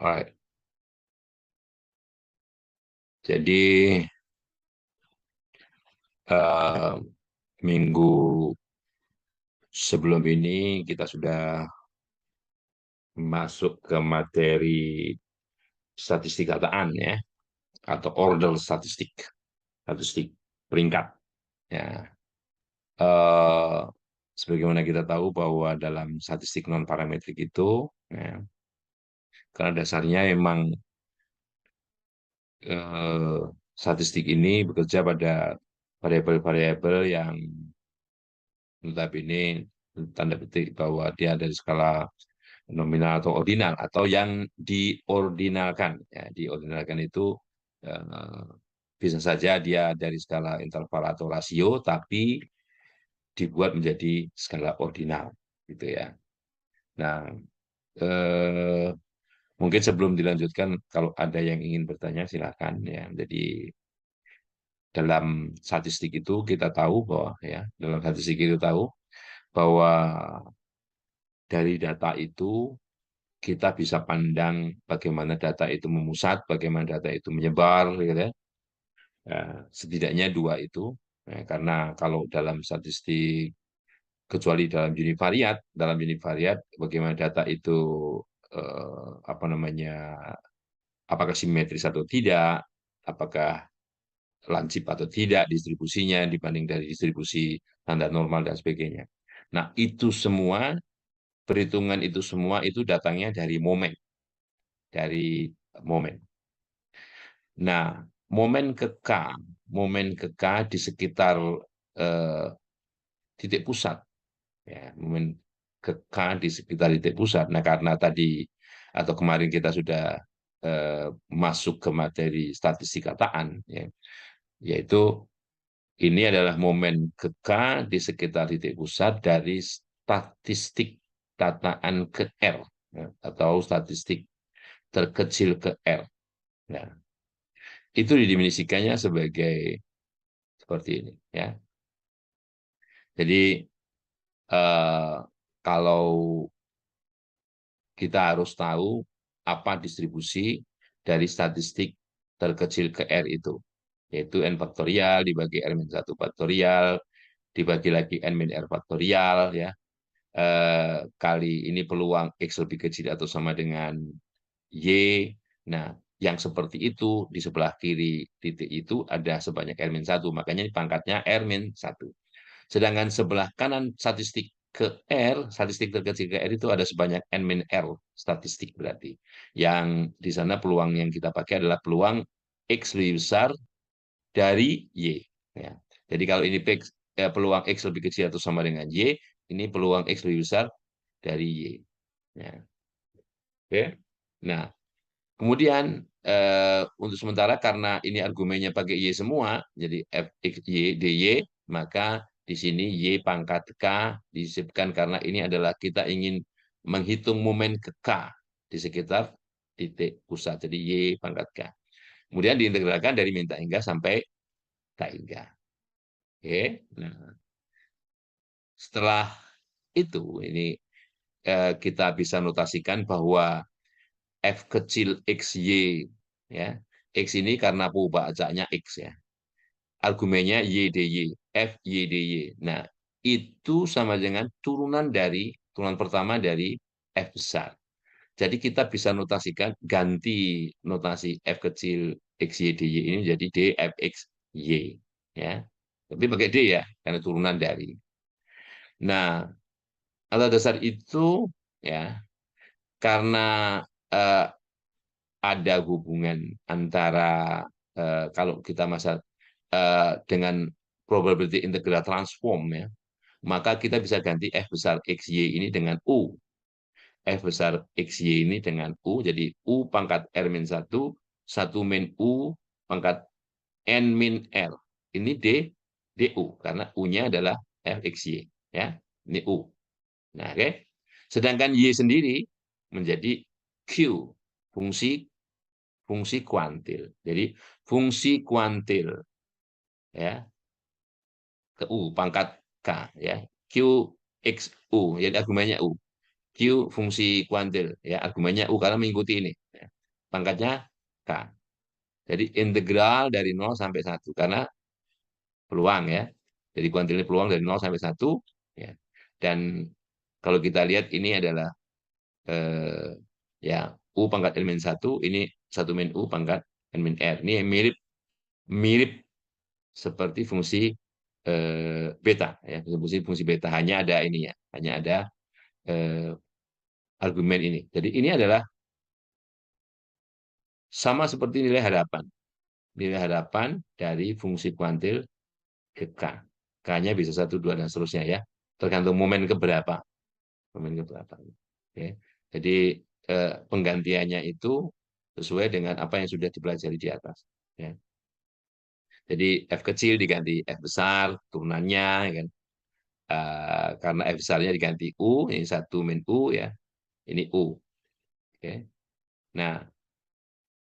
Alright. Jadi eh, minggu sebelum ini kita sudah masuk ke materi statistik dataan ya, atau order statistik, statistik peringkat. Ya, eh, sebagaimana kita tahu bahwa dalam statistik non parametrik itu, ya, karena dasarnya memang eh, statistik ini bekerja pada variabel-variabel yang notabene tanda petik bahwa dia dari skala nominal atau ordinal atau yang diordinalkan. Ya, diordinalkan itu eh, bisa saja dia dari skala interval atau rasio, tapi dibuat menjadi skala ordinal, gitu ya. Nah, eh, mungkin sebelum dilanjutkan, kalau ada yang ingin bertanya silakan ya. Jadi dalam statistik itu kita tahu bahwa ya, dalam statistik itu tahu bahwa dari data itu kita bisa pandang bagaimana data itu memusat, bagaimana data itu menyebar, gitu ya. Ya, setidaknya dua itu. Ya, karena kalau dalam statistik, kecuali dalam univariat, bagaimana data itu apa namanya, apakah simetris atau tidak, apakah lancip atau tidak distribusinya dibanding dari distribusi standar normal dan sebagainya. Nah, itu semua, perhitungan itu semua itu datangnya dari momen. Nah, momen ke K, momen ke K di sekitar eh, titik pusat, ya, momen ke K di sekitar titik pusat. Nah, karena tadi atau kemarin kita sudah eh, masuk ke materi statistik kataan, ya, yaitu ini adalah momen ke K di sekitar titik pusat dari statistik dataan ke R, ya, atau statistik terkecil ke R. Nah, itu didefinisikannya sebagai seperti ini, ya. Jadi eh, kalau kita harus tahu apa distribusi dari statistik terkecil ke R itu, yaitu N faktorial dibagi R-1 faktorial, dibagi lagi N-R faktorial, ya, kali ini peluang X lebih kecil atau sama dengan Y. Nah, yang seperti itu di sebelah kiri titik itu ada sebanyak R-1, makanya pangkatnya R-1. Sedangkan sebelah kanan statistik ke R, statistik terkecil ke R itu ada sebanyak N-R statistik berarti. Yang di sana peluang yang kita pakai adalah peluang X lebih besar dari Y. Ya. Jadi kalau ini peluang X lebih kecil atau sama dengan Y, ini peluang X lebih besar dari Y. Ya. Oke. Nah, kemudian untuk sementara karena ini argumennya pakai Y semua, jadi Fx Y dy, maka di sini Y pangkat K disisipkan karena ini adalah kita ingin menghitung momen ke K di sekitar titik pusat. Jadi Y pangkat K. Kemudian diintegralkan dari min tak hingga sampai tak hingga. Oke. Nah, setelah itu ini kita bisa notasikan bahwa F kecil XY, ya. X ini karena pembacaannya X, ya. Argumennya YDY, FYDY. Nah, itu sama dengan turunan pertama dari F besar. Jadi kita bisa notasikan, ganti notasi F kecil XYDY ini jadi DFXY, ya. Tapi pakai D ya, karena turunan dari. Nah, atas dasar itu, ya, karena eh, ada hubungan antara kalau kita dengan probability integral transform, ya, maka kita bisa ganti F besar XY ini dengan U. F besar XY ini dengan U, jadi U pangkat R min 1, 1 min U pangkat N min R. Ini DU, karena U-nya adalah FXY. Ya. Ini U. Nah, oke. Sedangkan Y sendiri menjadi Q, fungsi fungsi kuantil. Jadi fungsi kuantil, ya, ke U pangkat K, ya. Q X U, jadi argumennya U. Q fungsi kuantil, ya argumennya U karena mengikuti ini. Ya. Pangkatnya K. Jadi integral dari 0 sampai 1 karena peluang ya. Jadi kuantil ini peluang dari 0 sampai 1 ya. Dan kalau kita lihat ini adalah ya U pangkat N min 1, ini 1 min U pangkat N min R. Ini mirip mirip seperti fungsi beta ya, fungsi beta hanya ada ini ya, hanya ada eh, argumen ini. Jadi ini adalah sama seperti nilai harapan. Nilai harapan dari fungsi kuantil ke K. K-nya bisa 1, 2, dan seterusnya ya. Tergantung momen keberapa. Momen keberapa. Oke. Jadi penggantiannya itu sesuai dengan apa yang sudah dipelajari di atas. Ya. Jadi F kecil diganti F besar, turunannya, ya kan. Karena F besarnya diganti U, ini 1 min U, ya. Ini U. Oke. Nah,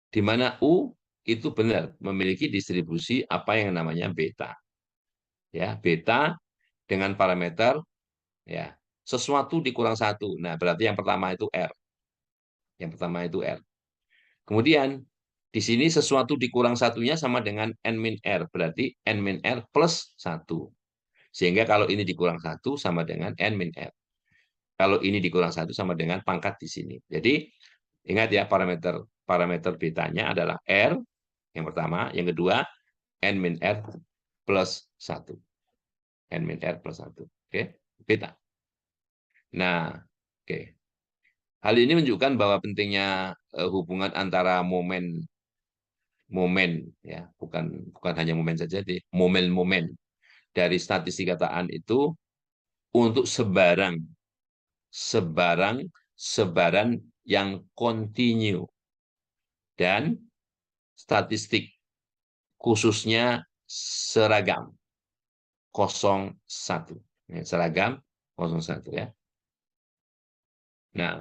di mana U itu benar memiliki distribusi apa yang namanya beta. Ya, beta dengan parameter ya sesuatu dikurang 1. Nah, berarti yang pertama itu R. Yang pertama itu R. Kemudian di sini sesuatu dikurang satunya sama dengan N min R, berarti N min R plus 1. Sehingga kalau ini dikurang 1 sama dengan N min R. Kalau ini dikurang 1 sama dengan pangkat di sini. Jadi ingat ya parameter parameter betanya adalah R yang pertama, yang kedua N min R plus 1. N min R plus 1. Oke, beta. Nah, oke. Hal ini menunjukkan bahwa pentingnya hubungan antara momen ya, bukan hanya momen saja, di momen-momen dari statistik kataan itu untuk sebaran yang kontinu dan statistik khususnya seragam 01. Ya, seragam 01 ya. Nah,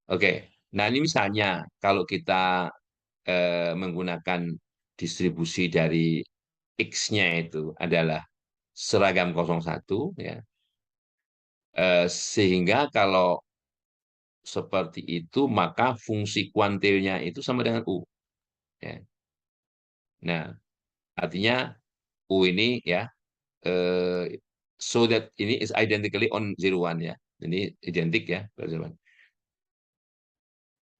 oke. Nah, ini misalnya kalau kita menggunakan distribusi dari X-nya itu adalah seragam 01 ya. Sehingga kalau seperti itu maka fungsi kuantilnya itu sama dengan U ya. Nah, artinya U ini ya so that ini is identically on 01 ya. Ini identik ya.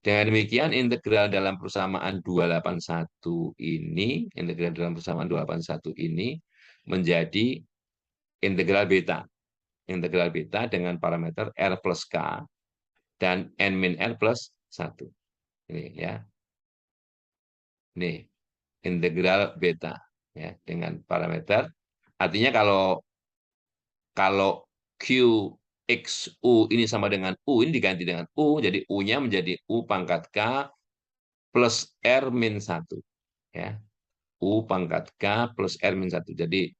Dengan demikian integral dalam persamaan 281 ini, integral dalam persamaan 281 ini menjadi integral beta. Integral beta dengan parameter R plus K dan N min R plus 1. Ini ya. Ini integral beta ya dengan parameter. Artinya kalau Q X U ini sama dengan U, ini diganti dengan U, jadi U-nya menjadi U pangkat K plus R min 1. Ya. U pangkat K plus R min 1. Jadi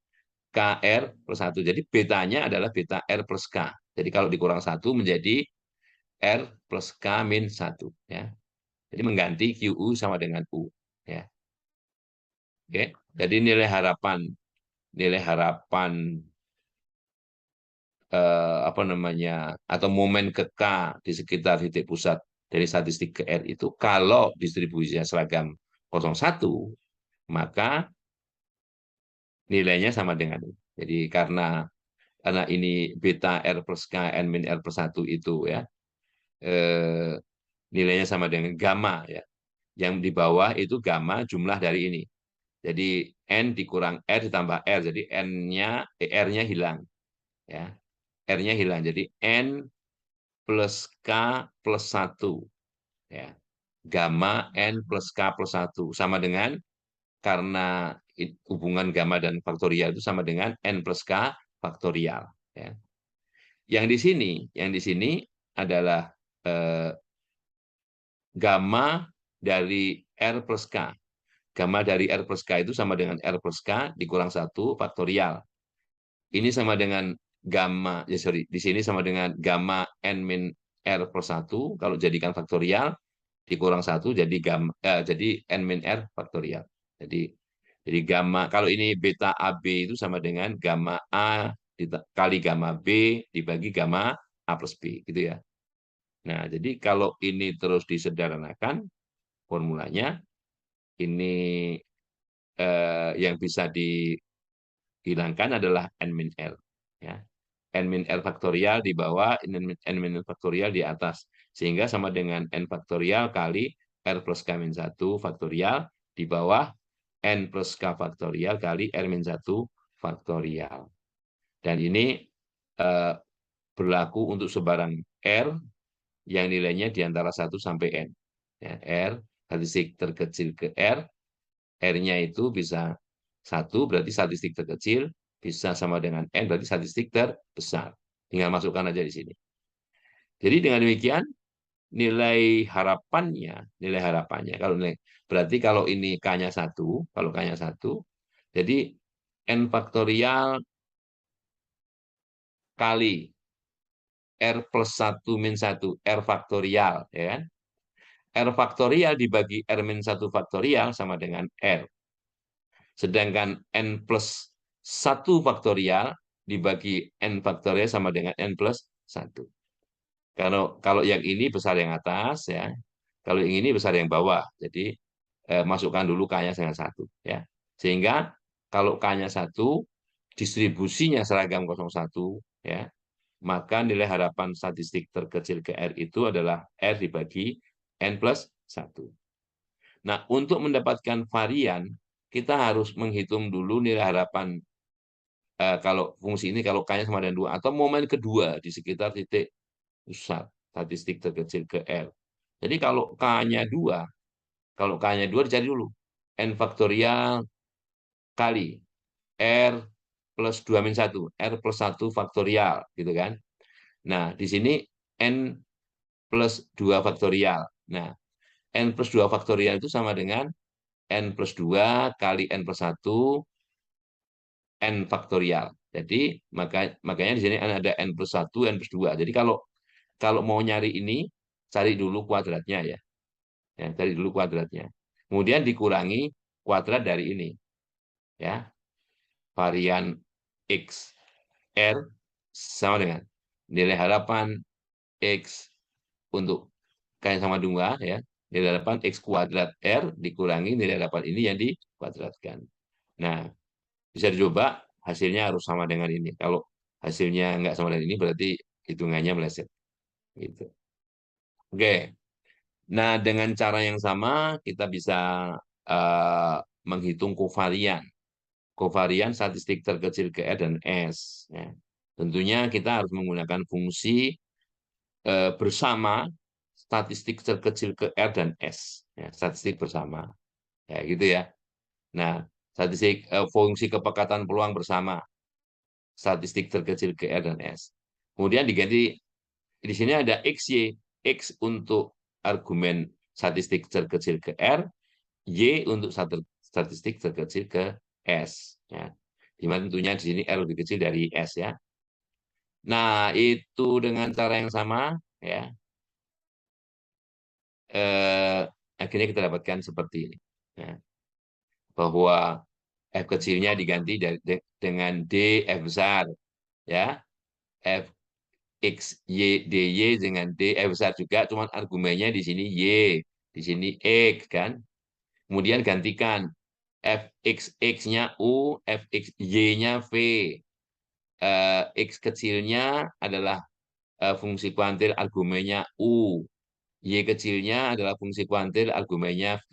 KR plus 1. Jadi betanya adalah beta R plus K. Jadi kalau dikurang 1 menjadi R plus K min 1. Ya. Jadi mengganti QU sama dengan U. Ya. Oke. Jadi nilai harapan apa namanya atau momen ke K di sekitar titik pusat dari statistik ke R itu kalau distribusinya seragam 01 maka nilainya sama dengan itu. Jadi karena ini beta R plus K N min R plus 1 itu ya eh, nilainya sama dengan gamma ya. Yang di bawah itu gamma jumlah dari ini. Jadi N dikurang R ditambah R. Jadi R-nya hilang ya. R-nya hilang. Jadi N plus K plus 1 ya. Gamma N plus K plus 1 sama dengan karena hubungan gamma dan faktorial itu sama dengan N plus K faktorial ya. Yang di sini adalah eh, gamma dari R plus K. Gamma dari R plus K itu sama dengan R plus K dikurang 1 faktorial. Ini sama dengan gamma, ya sorry, di sini sama dengan gamma N min R plus 1, kalau jadikan faktorial, dikurang 1, jadi N min R faktorial. Jadi gamma, kalau ini beta AB itu sama dengan gamma A kali gamma B dibagi gamma A plus B, gitu ya. Nah, jadi kalau ini terus disederhanakan, formulanya ini yang bisa dihilangkan adalah n min r. Ya. N min r faktorial di bawah, n min r faktorial di atas. Sehingga sama dengan n faktorial kali r plus k min 1 faktorial di bawah n plus k faktorial kali r min 1 faktorial. Dan ini eh, berlaku untuk sebarang R yang nilainya di antara 1 sampai N. Ya, R, statistik terkecil ke R, R-nya itu bisa 1, berarti statistik terkecil, bisa sama dengan N, berarti statistik terbesar. Tinggal masukkan aja di sini. Jadi dengan demikian, nilai harapannya, kalau berarti kalau ini K-nya 1, kalau K-nya 1, jadi N faktorial kali R plus 1 min 1, R faktorial, ya kan? R faktorial dibagi R min 1 faktorial sama dengan R. Sedangkan N plus 1 faktorial dibagi N faktorial sama dengan N plus 1. Kalau yang ini besar yang atas, ya. Kalau yang ini besar yang bawah. Jadi masukkan dulu K-nya dengan 1. Ya. Sehingga kalau K-nya 1, distribusinya seragam 01, ya, maka nilai harapan statistik terkecil ke R itu adalah R dibagi N plus 1. Nah, untuk mendapatkan varian, kita harus menghitung dulu nilai harapan kalau fungsi ini kalau K-nya sama dengan 2, atau momen kedua di sekitar titik pusat statistik terkecil ke R. Jadi kalau K-nya 2, kalau K-nya 2 dicari dulu. N faktorial kali R plus 2 min 1, R plus 1 faktorial, gitu kan. Nah, di sini N plus 2 faktorial. Nah, N plus 2 faktorial itu sama dengan N plus 2 kali N plus 1 N faktorial. Jadi makanya di sini ada N plus 1, N plus 2. Jadi kalau kalau mau nyari ini, cari dulu kuadratnya, ya. Ya, cari dulu kuadratnya. Kemudian dikurangi kuadrat dari ini. Ya. Varian X R sama dengan nilai harapan X untuk K yang sama 2, ya. Nilai harapan X kuadrat R dikurangi nilai harapan ini yang dikuadratkan. Nah, bisa dicoba, hasilnya harus sama dengan ini. Kalau hasilnya nggak sama dengan ini, berarti hitungannya meleset. Gitu. Oke. Nah, dengan cara yang sama, kita bisa menghitung kovarian. Kovarian statistik terkecil ke R dan S. Ya. Tentunya kita harus menggunakan fungsi bersama statistik terkecil ke R dan S. Ya, statistik bersama. Ya, gitu ya. Nah, statistik fungsi kepekatan peluang bersama statistik terkecil ke R dan S. Kemudian diganti di sini ada XY, X untuk argumen statistik terkecil ke R, Y untuk statistik terkecil ke S. Ya. Di mana tentunya di sini R lebih kecil dari S, ya. Nah, itu dengan cara yang sama, ya. Akhirnya kita dapatkan seperti ini. Ya. Bahwa F kecilnya diganti dengan D F besar, ya. F X, Y, DY dengan D, F besar juga, cuman argumennya di sini Y, di sini X, kan. Kemudian gantikan Fx, X-nya U, Fx, Y-nya V. X kecilnya adalah fungsi kuantil argumennya U. Y kecilnya adalah fungsi kuantil argumennya V.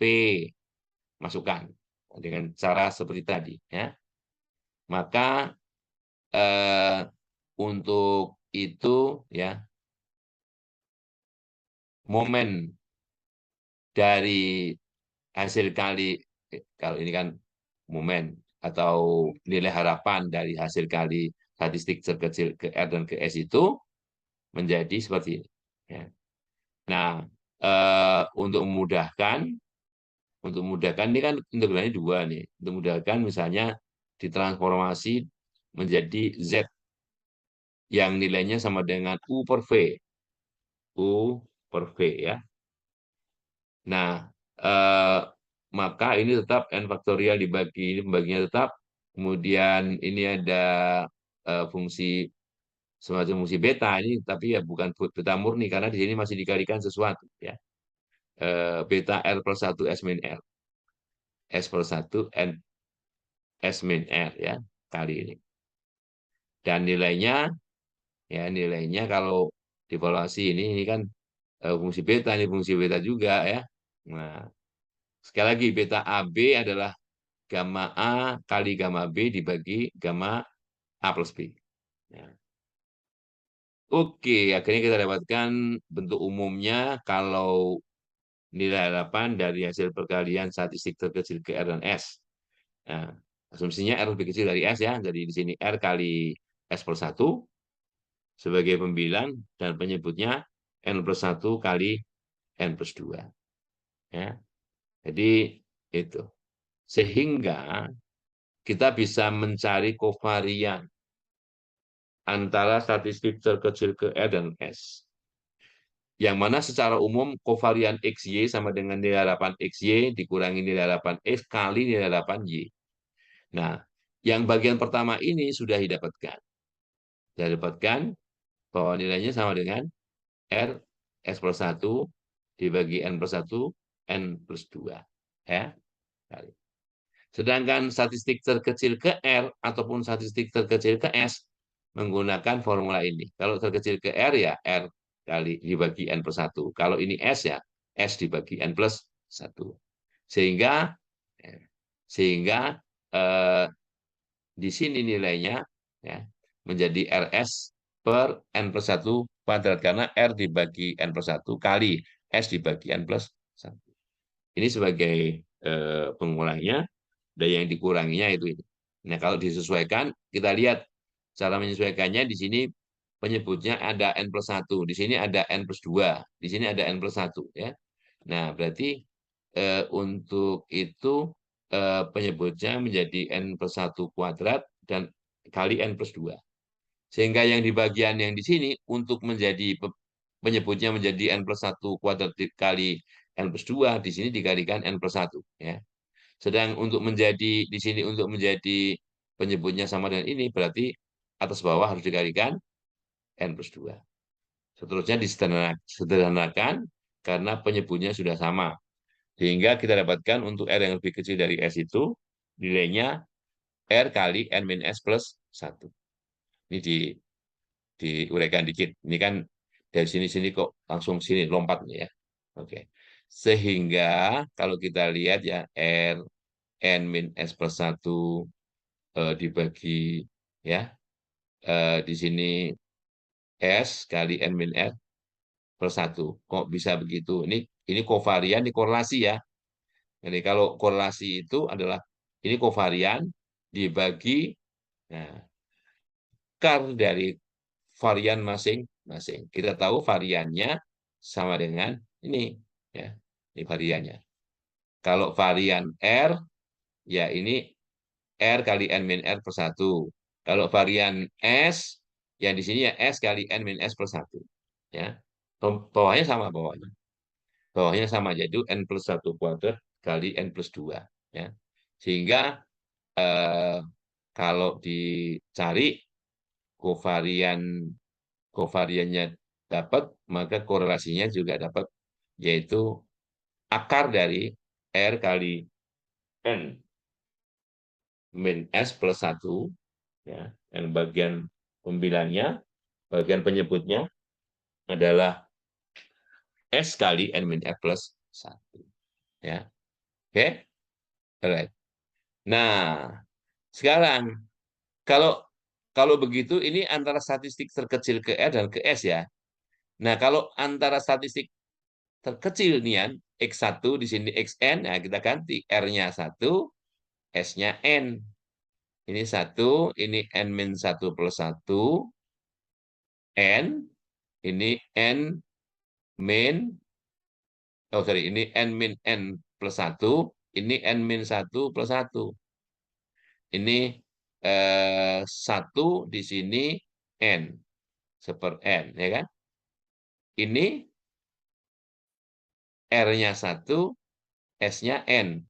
Masukkan dengan cara seperti tadi, ya. Maka untuk itu, ya, momen dari hasil kali, kalau ini kan momen atau nilai harapan dari hasil kali statistik terkecil ke R dan ke S itu menjadi seperti ini. Ya. Nah, untuk memudahkan ini kan integralnya 2 nih. Untuk memudahkan misalnya ditransformasi menjadi Z yang nilainya sama dengan U per V. U per V, ya. Nah, eh, maka ini tetap n faktorial dibagi ini, pembaginya tetap. Kemudian ini ada fungsi semacam fungsi beta ini, tapi ya bukan beta murni karena di sini masih dikalikan sesuatu ya. Beta R plus 1 S min R. S plus 1 N S min R ya kali ini. Dan nilainya kalau divaluasi ini kan fungsi beta, ini fungsi beta juga ya. Nah, sekali lagi beta AB adalah gamma A kali gamma B dibagi gamma A plus B. Ya. Oke, akhirnya kita dapatkan bentuk umumnya kalau nilai harapan dari hasil perkalian statistik terkecil ke R dan S. Nah, asumsinya R lebih kecil dari S ya, jadi di sini R kali S per 1 sebagai pembilang dan penyebutnya N plus 1 kali N plus 2. Ya. Jadi itu. Sehingga kita bisa mencari kovarian antara statistik terkecil ke R dan S. Yang mana secara umum kovarian XY sama dengan nilai harapan XY dikurangi nilai harapan X kali nilai harapan Y. Nah, yang bagian pertama ini sudah didapatkan. Sudah didapatkan bahwa nilainya sama dengan R S plus 1 dibagi N plus 1 N plus 2. Ya. Sedangkan statistik terkecil ke R ataupun statistik terkecil ke S menggunakan formula ini. Kalau terkecil ke R ya R kali dibagi N plus 1. Kalau ini S ya S dibagi N plus 1. Sehingga sehingga eh, di sini nilainya ya, menjadi RS per N plus 1 kuadrat. Karena R dibagi N plus 1 kali S dibagi N plus 1. Ini sebagai pengulangnya, dan yang dikuranginya itu. Nah, kalau disesuaikan, kita lihat cara menyesuaikannya di sini penyebutnya ada N plus 1, di sini ada N plus 2, di sini ada N plus 1. Ya. Nah, berarti untuk itu penyebutnya menjadi N plus 1 kuadrat dan kali N plus 2. Sehingga yang di bagian yang di sini untuk menjadi penyebutnya menjadi N plus 1 kuadrat kali N plus 2, di sini dikalikan N plus 1. Ya. Sedang untuk menjadi di sini untuk menjadi penyebutnya sama dengan ini, berarti atas bawah harus dikalikan N plus 2. Seterusnya disederhanakan karena penyebutnya sudah sama. Sehingga kita dapatkan untuk R yang lebih kecil dari S itu, nilainya R kali N min S plus 1. Ini diuraikan dikit. Ini kan dari sini-sini kok langsung sini lompat ya. Oke. Sehingga kalau kita lihat ya R N min S plus 1 dibagi ya di sini S kali N min R plus 1. Kok bisa begitu? Ini kovarian, ini korelasi ya. Jadi kalau korelasi itu adalah ini kovarian dibagi nah, akar dari varian masing-masing. Kita tahu variannya sama dengan ini ya. Ini variannya. Kalau varian R ya ini R kali N min R per 1. Kalau varian S yang di sini ya S kali N min S per 1. Ya. Bawahnya sama bawahnya. Bawahnya sama yaitu N plus 1 kuadrat kali N plus 2. Ya. Sehingga eh, kalau dicari kovarian kovariannya dapat, maka korelasinya juga dapat, yaitu akar dari R kali N min S plus 1, ya, yang bagian pembilangnya, bagian penyebutnya adalah S kali N min F plus 1. Ya. Oke? Alright. Nah, sekarang kalau kalau begitu ini antara statistik terkecil ke R dan ke S ya. Nah, kalau antara statistik terkecil nian X1 di sini XN, nah kita ganti R-nya 1, S-nya N. Ini 1, ini N min 1 plus 1, N, ini N min, oh sorry, ini N min N plus 1, ini N min 1 plus 1. Ini 1 di sini N, seper N, ya kan? Ini R-nya 1, S-nya N.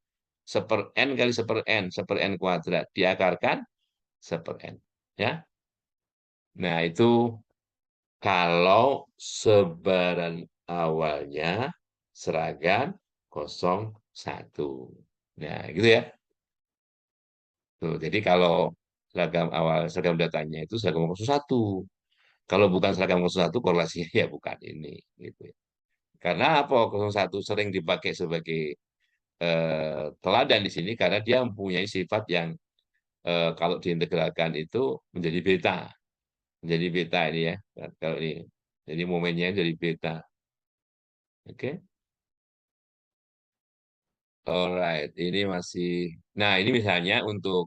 Seper N kali seper N kuadrat. Diakarkan seper N. Ya. Nah, itu kalau sebaran awalnya seragam 01. Nah, gitu ya. Tuh, jadi kalau seragam datanya itu seragam 01. Kalau bukan seragam 01, korelasinya ya bukan ini. Gitu ya. Karena apa? 01 sering dipakai sebagai teladan di sini karena dia mempunyai sifat yang kalau diintegralkan itu menjadi beta. Menjadi beta ini ya. Kalau ini. Jadi momennya jadi beta. Oke. Alright. Ini masih. Nah, ini misalnya untuk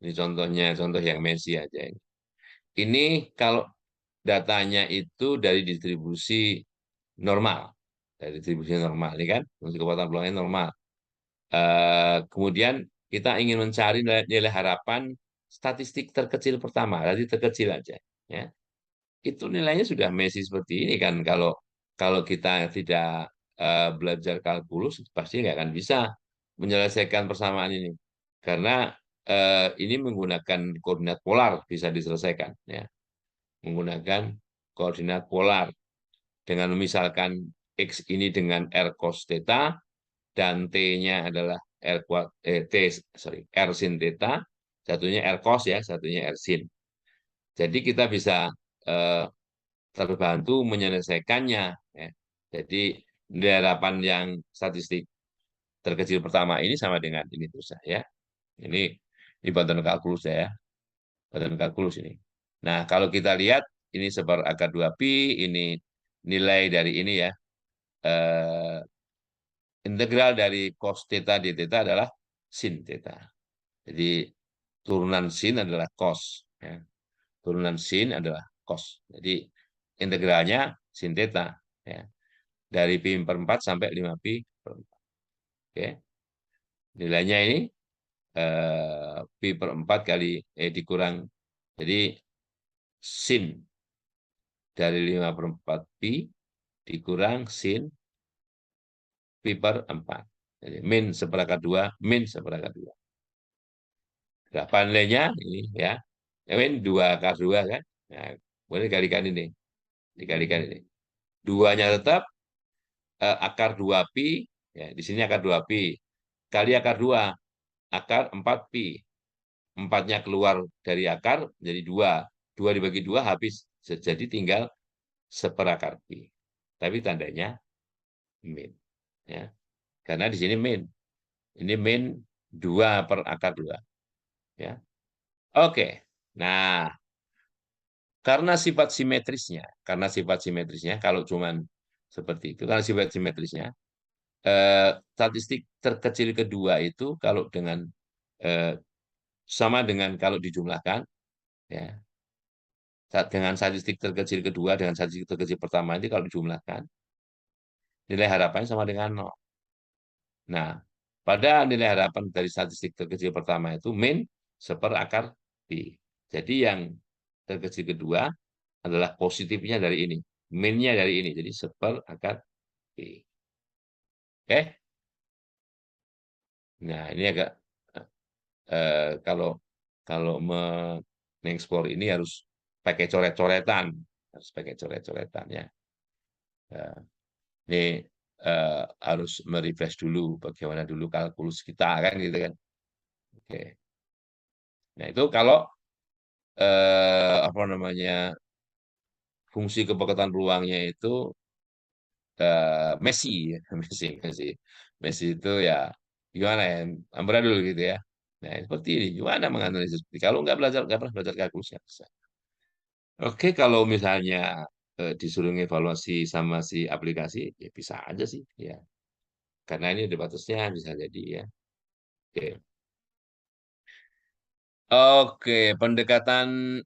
ini contohnya, contoh yang Messi aja ini. Ini kalau datanya itu dari distribusi normal. Dari distribusi normal, ini kan, fungsi kekuatan peluangnya normal. Kemudian kita ingin mencari nilai harapan statistik terkecil pertama, tadi terkecil aja. Ya. Itu nilainya sudah Messi seperti ini kan. Kalau kalau kita tidak belajar kalkulus, pasti nggak akan bisa menyelesaikan persamaan ini. Karena ini menggunakan koordinat polar bisa diselesaikan. Ya. Menggunakan koordinat polar dengan misalkan X ini dengan R cos theta dan T-nya adalah R sin theta, satunya R cos ya, satunya R sin. Jadi kita bisa eh, terbantu menyelesaikannya. Ya. Jadi nilai harapan yang statistik terkecil pertama ini sama dengan ini terus ya. Ini bantuan kalkulus ya, bantuan kalkulus ini. Nah, kalau kita lihat ini seper akar 2pi, ini nilai dari ini ya. Eh, Integral dari cos theta d theta adalah sin theta. Jadi turunan sin adalah cos. Ya. Turunan sin adalah cos. Jadi integralnya sin theta. Ya. Dari pi per 4 sampai 5 pi per 4. Oke. Nilainya ini pi per 4 kali dikurang. Jadi sin dari 5 per 4 pi dikurang sin pi per 4. Jadi min seperangkat 2, min seperangkat 2. Berapa nilainya? Ini ya. Ya min 2 akar 2 kan. Nah, boleh dikalikan ini. Dikalikan ini. Duanya tetap akar 2 pi. Ya, di sini akar 2 pi. Kali akar 2. Akar 4 pi. 4-nya keluar dari akar jadi 2. 2 dibagi 2 habis. Jadi tinggal seperakar pi. Tapi tandanya min. Ya. Karena di sini min. Ini min 2 per akar 2. Ya. Oke. Nah, karena sifat simetrisnya, kalau cuman seperti itu, karena sifat simetrisnya, statistik terkecil kedua itu kalau dengan eh, sama dengan kalau dijumlahkan, ya, dengan statistik terkecil kedua dengan statistik terkecil pertama itu kalau dijumlahkan, nilai harapannya sama dengan 0. Nah, pada nilai harapan dari statistik terkecil pertama itu min seper akar pi. Jadi yang terkecil kedua adalah positifnya dari ini. Min-nya dari ini. Jadi seper akar pi. Oke. Nah, ini agak kalau kalau mengeksplor ini harus pakai coret-coretan. Harus pakai coret-coretan ya. Ini harus merefresh dulu bagaimana dulu kalkulus kita kan gitu kan. Oke. Nah, itu kalau apa namanya fungsi kepekatan peluangnya itu Messi ya. Messi itu ya gimana ya amburadul gitu ya. Nah seperti ini gimana menganalisis kalau nggak pernah belajar kalkulus nggak bisa. Oke kalau misalnya disuruh evaluasi sama si aplikasi ya bisa aja sih ya karena ini ada batasnya bisa jadi ya. Oke. Oke, pendekatan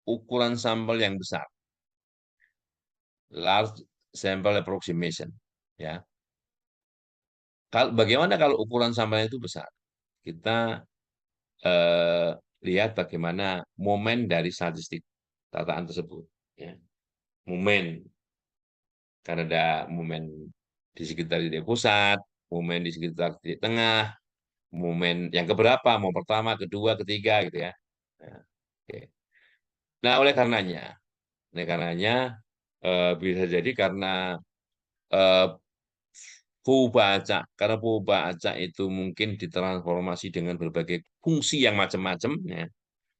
ukuran sampel yang besar, large sample approximation ya. Bagaimana kalau ukuran sampelnya itu besar? Kita eh, lihat bagaimana momen dari statistik tataan tersebut. Ya. Momen, karena ada momen di sekitar titik pusat, momen di sekitar titik tengah, momen yang keberapa, mau pertama, kedua, ketiga, gitu ya. Nah, oke. Nah, oleh karenanya bisa jadi karena eh, karena Fubaca itu mungkin ditransformasi dengan berbagai fungsi yang macam-macam, ya,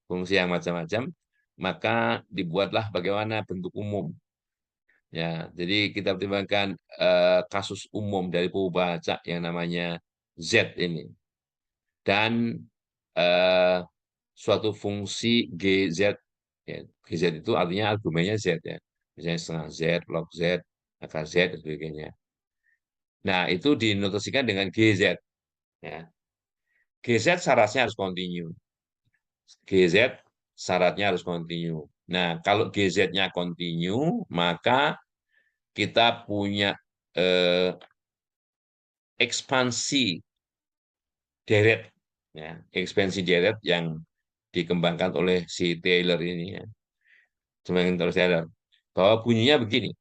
fungsi yang macam-macam, maka dibuatlah bagaimana bentuk umum. Ya, jadi kita pertimbangkan kasus umum dari Fubaca yang namanya Z ini dan eh, suatu fungsi GZ. Ya, GZ itu artinya argumennya Z ya. Misalnya setengah Z, log Z, akar Z, dan sebagainya. Nah, itu dinotasikan dengan GZ. Ya. GZ syaratnya harus kontinu. GZ syaratnya harus kontinu. Nah, kalau GZ-nya kontinu, maka kita punya eh, ekspansi deret. Ya, ekspansi deret yang dikembangkan oleh si Taylor ini. Ya. Semakin terus Taylor. Bahwa bunyinya begini.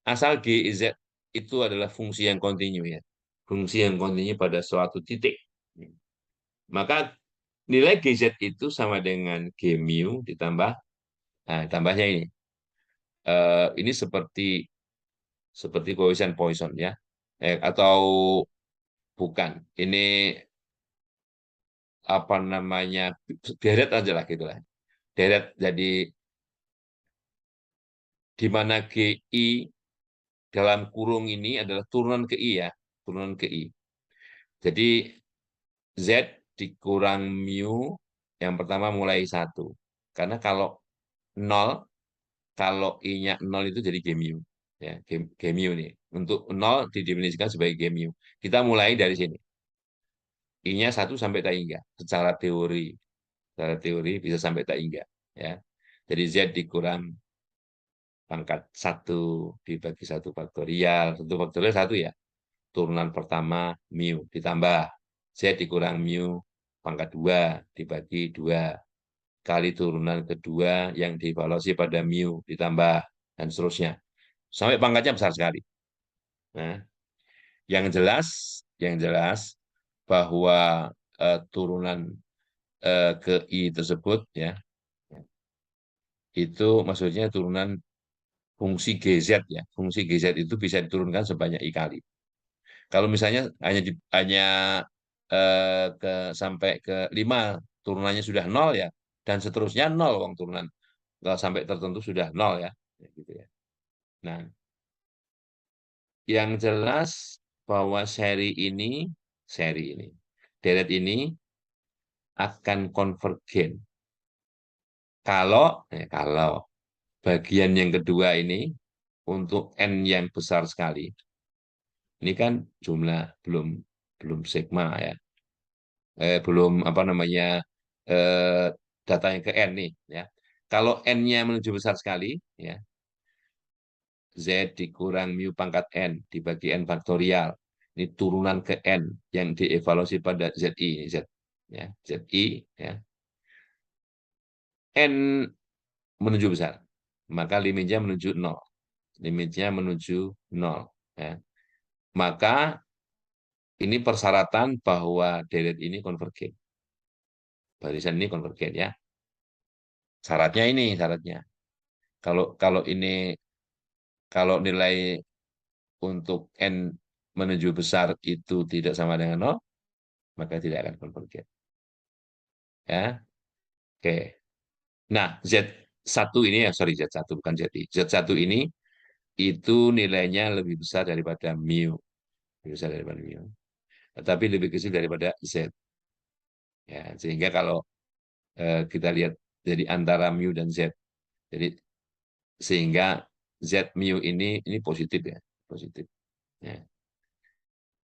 Asal GZ itu adalah fungsi yang kontinu ya. Fungsi yang kontinu pada suatu titik. Maka nilai GZ itu sama dengan G mu ditambah, nah tambahnya ini. Ini seperti Poisson Poisson ya. Atau bukan. Ini apa namanya? Deret aja lah gitu lah. Deret jadi di mana GI dalam kurung ini adalah turunan ke I ya, turunan ke I. Jadi Z dikurang mu yang pertama mulai satu. Karena kalau nol, kalau I-nya nol itu jadi G mu. Ya, G mu nih. Untuk nol didefinisikan sebagai G mu. Kita mulai dari sini. I-nya satu sampai tak hingga. Secara teori bisa sampai tak hingga. Ya. Jadi Z dikurang pangkat satu dibagi satu faktorial. Satu faktorial satu ya. Turunan pertama mu ditambah Z dikurang mu pangkat 2 dibagi 2 kali turunan kedua yang dievaluasi pada mu ditambah dan seterusnya sampai pangkatnya besar sekali. Nah, yang jelas bahwa turunan ke I tersebut ya itu maksudnya turunan fungsi GZ ya. Fungsi GZ itu bisa diturunkan sebanyak I kali. Kalau misalnya hanya sampai ke 5 turunannya sudah nol ya, dan seterusnya nol uang turunan kalau sampai tertentu sudah nol ya, ya gitu ya. Nah, yang jelas bahwa seri ini, deret ini akan konvergen kalau bagian yang kedua ini untuk n yang besar sekali. Ini kan jumlah belum belum sigma ya, belum apa namanya eh, datanya ke n nih ya. Kalau n-nya menuju besar sekali ya, Z dikurang mu pangkat n dibagi n faktorial. Ini turunan ke n yang dievaluasi pada ZI Z ya, ZI ya. N menuju besar. Maka limitnya menuju 0. Limitnya menuju 0 ya. Maka ini persyaratan bahwa deret ini konvergen. Barisan ini konvergen ya. Syaratnya. Kalau kalau ini kalau nilai untuk n menuju besar itu tidak sama dengan 0, maka tidak akan konvergen. Ya. Oke. Nah, Z1 ini ya, sorry Z1 bukan ZI. Z1 ini itu nilainya lebih besar daripada mu. Lebih besar daripada mu. Tetapi lebih kecil daripada Z. Ya, sehingga kalau kita lihat jadi antara mu dan Z. Jadi sehingga Z mu ini positif ya, positif. Ya.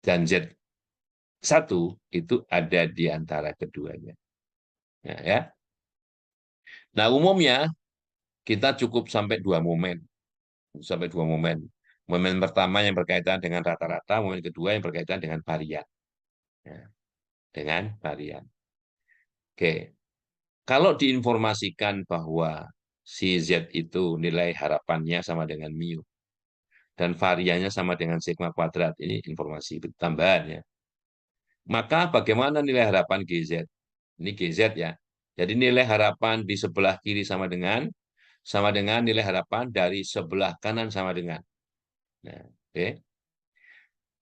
Dan Z1 itu ada di antara keduanya. Ya, ya. Nah, umumnya kita cukup sampai 2 momen. Sampai 2 momen. Momen pertama yang berkaitan dengan rata-rata, momen kedua yang berkaitan dengan varian. Ya, dengan varian. Oke, kalau diinformasikan bahwa si Z itu nilai harapannya sama dengan mu, dan variannya sama dengan sigma kuadrat, ini informasi tambahan ya. Maka bagaimana nilai harapan GZ? Ini GZ ya. Jadi nilai harapan di sebelah kiri sama dengan nilai harapan dari sebelah kanan sama dengan. Nah, oke.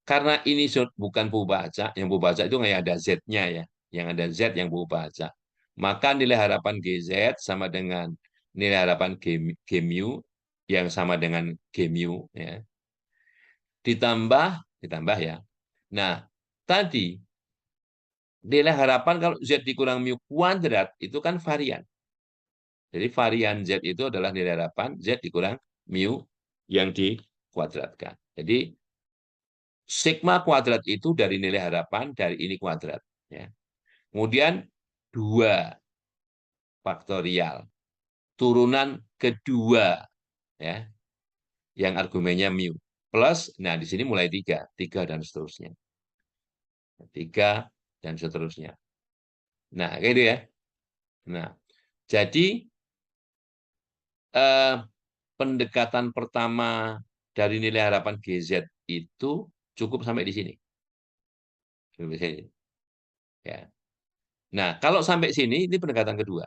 Karena ini bukan pembaca, yang pembaca itu nggak ada Z-nya ya, yang ada Z yang pembaca. Maka nilai harapan GZ sama dengan nilai harapan G mu yang sama dengan G mu ya. Ditambah ya. Nah, tadi nilai harapan kalau Z dikurang mu kuadrat itu kan varian. Jadi varian Z itu adalah nilai harapan Z dikurang mu yang dikuadratkan. Jadi sigma kuadrat itu dari nilai harapan dari ini kuadrat. Ya. Kemudian 2 faktorial. Turunan kedua ya, yang argumennya mu. Plus, nah di sini mulai 3 dan seterusnya. 3 dan seterusnya. Nah, kayak gitu ya. Nah, jadi eh, pendekatan pertama dari nilai harapan GZ itu cukup sampai di sini. Ya. Nah, kalau sampai sini, ini pendekatan kedua.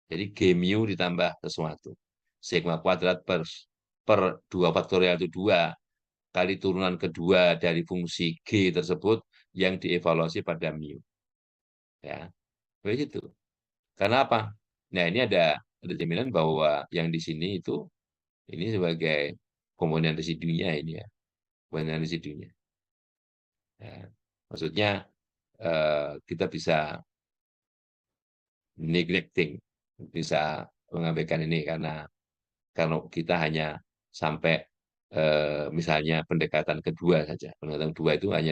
Jadi G mu ditambah sesuatu. Sigma kuadrat per 2 faktorial itu 2 kali turunan kedua dari fungsi G tersebut yang dievaluasi pada mu. Ya, begitu. Karena apa? Nah, ini ada jaminan bahwa yang di sini itu ini sebagai komponen residunya ini ya, komponen residunya. Ya, maksudnya kita bisa neglecting, bisa mengabaikan ini karena kalau kita hanya sampai misalnya pendekatan kedua saja, pendekatan kedua itu hanya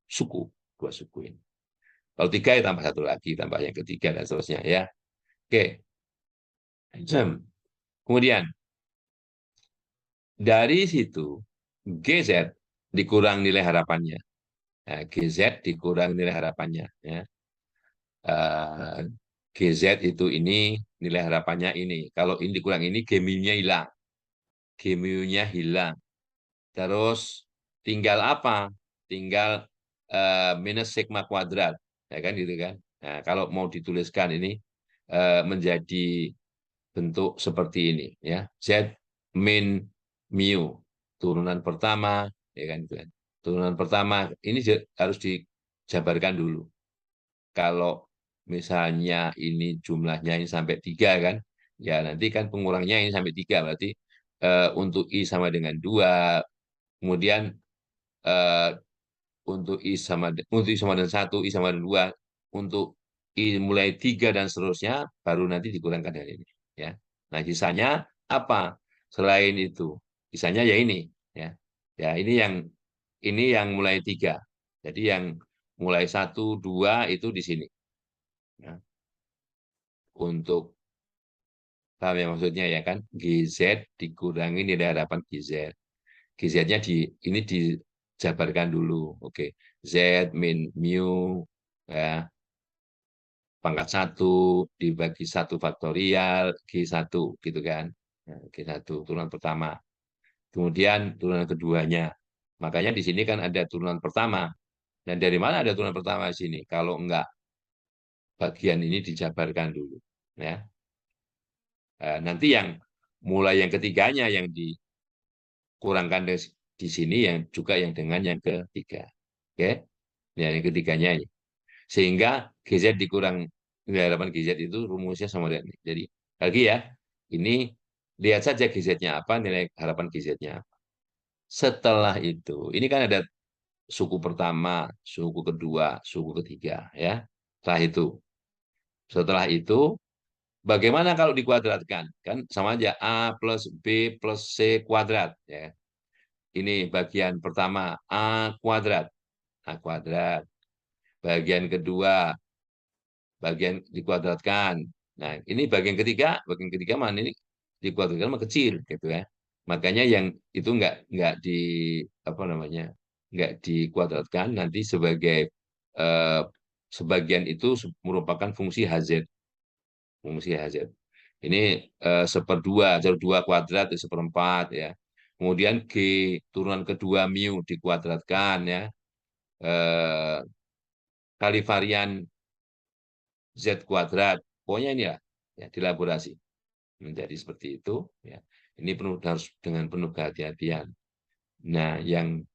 suku, dua suku ini. Kalau 3 ya tambah 1 lagi, tambah yang ketiga dan seterusnya ya. Oke, kemudian dari situ GZ dikurang nilai harapannya. Nah, GZ dikurang nilai harapannya. Ya. GZ itu ini nilai harapannya ini. Kalau ini dikurang ini, G-nya hilang. G-nya hilang. Terus tinggal apa? Tinggal minus sigma kuadrat. Ya kan gitu kan. Nah, kalau mau dituliskan ini menjadi bentuk seperti ini ya. Z min mu turunan pertama ya kan gitu kan. Turunan pertama ini harus dijabarkan dulu. Kalau misalnya ini jumlahnya ini sampai 3 kan, ya nanti kan pengurangnya ini sampai 3 berarti untuk I sama dengan 2, kemudian eh, untuk I sama dengan 1, I sama dengan 2, untuk I mulai 3 dan seterusnya baru nanti dikurangkan dari ini ya. Nah, sisanya apa? Selain itu, sisanya ya ini ya. Ya, ini yang mulai 3. Jadi yang mulai 1, 2 itu di sini. Ya. Untuk paham ya maksudnya ya kan? GZ dikurangi nilai harapan GZ. GZ-nya ini dijabarkan dulu. Oke. Z min mu ya pangkat 1 dibagi 1 faktorial G1 gitu kan. Nah, G1 turunan pertama. Kemudian turunan keduanya. Makanya di sini kan ada turunan pertama. Dan dari mana ada turunan pertama di sini? Kalau enggak bagian ini dijabarkan dulu. Ya. Nanti yang mulai yang ketiganya yang dikurangkan di sini yang juga yang dengan yang ketiga. Oke. Ya, yang ketiganya ini. Sehingga GZ dikurang nilai harapan GZ itu rumusnya sama dengan ini. Jadi lagi ya, ini lihat saja GZ-nya apa, nilai harapan GZ-nya apa. Setelah itu, ini kan ada suku pertama, suku kedua, suku ketiga ya. Setelah itu bagaimana kalau dikuadratkan? Kan sama aja A plus B plus C kuadrat. Ya. Ini bagian pertama A kuadrat. A kuadrat. Bagian kedua, bagian dikuadratkan. Nah, ini bagian ketiga mana ini dikuadratkan mah kecil gitu ya. Makanya yang itu nggak di apa namanya nggak dikuadratkan nanti eh, sebagian itu merupakan fungsi HZ. Fungsi HZ. Ini seperdua, jadi 2 kuadrat itu seperempat ya. Kemudian G turunan kedua mu dikuadratkan ya. Kali varian Z kuadrat. Pokoknya ini ya dielaborasi menjadi seperti itu. Ya. Ini harus dengan penuh kehati-hatian. Nah, yang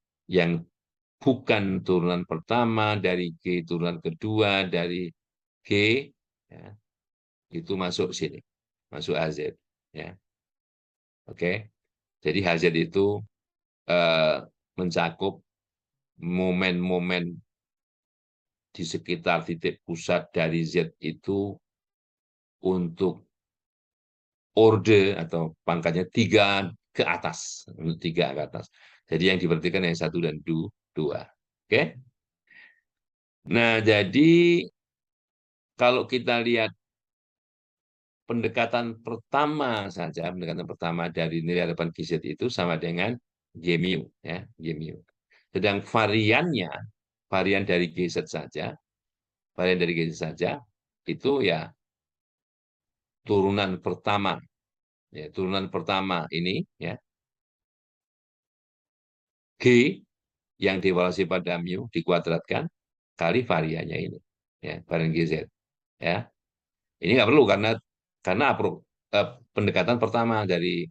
bukan turunan pertama dari G, turunan kedua dari G, ya, itu masuk sini, masuk HZ. Ya. Oke, jadi HZ itu eh, mencakup momen-momen di sekitar titik pusat dari Z itu untuk orde atau pangkatnya 3 ke atas, untuk 3 ke atas. Jadi yang diperhatikan yang 1 dan 2. Oke? Nah, jadi kalau kita lihat pendekatan pertama dari nilai harapan GZ itu sama dengan G mu, ya, G mu. Sedang varian dari GZ saja, varian dari GZ saja itu ya turunan pertama, ya turunan pertama ini ya G yang dievaluasi pada mu dikuadratkan kali variannya ini, ya varian GZ, ya. Ini nggak perlu karena pendekatan pertama dari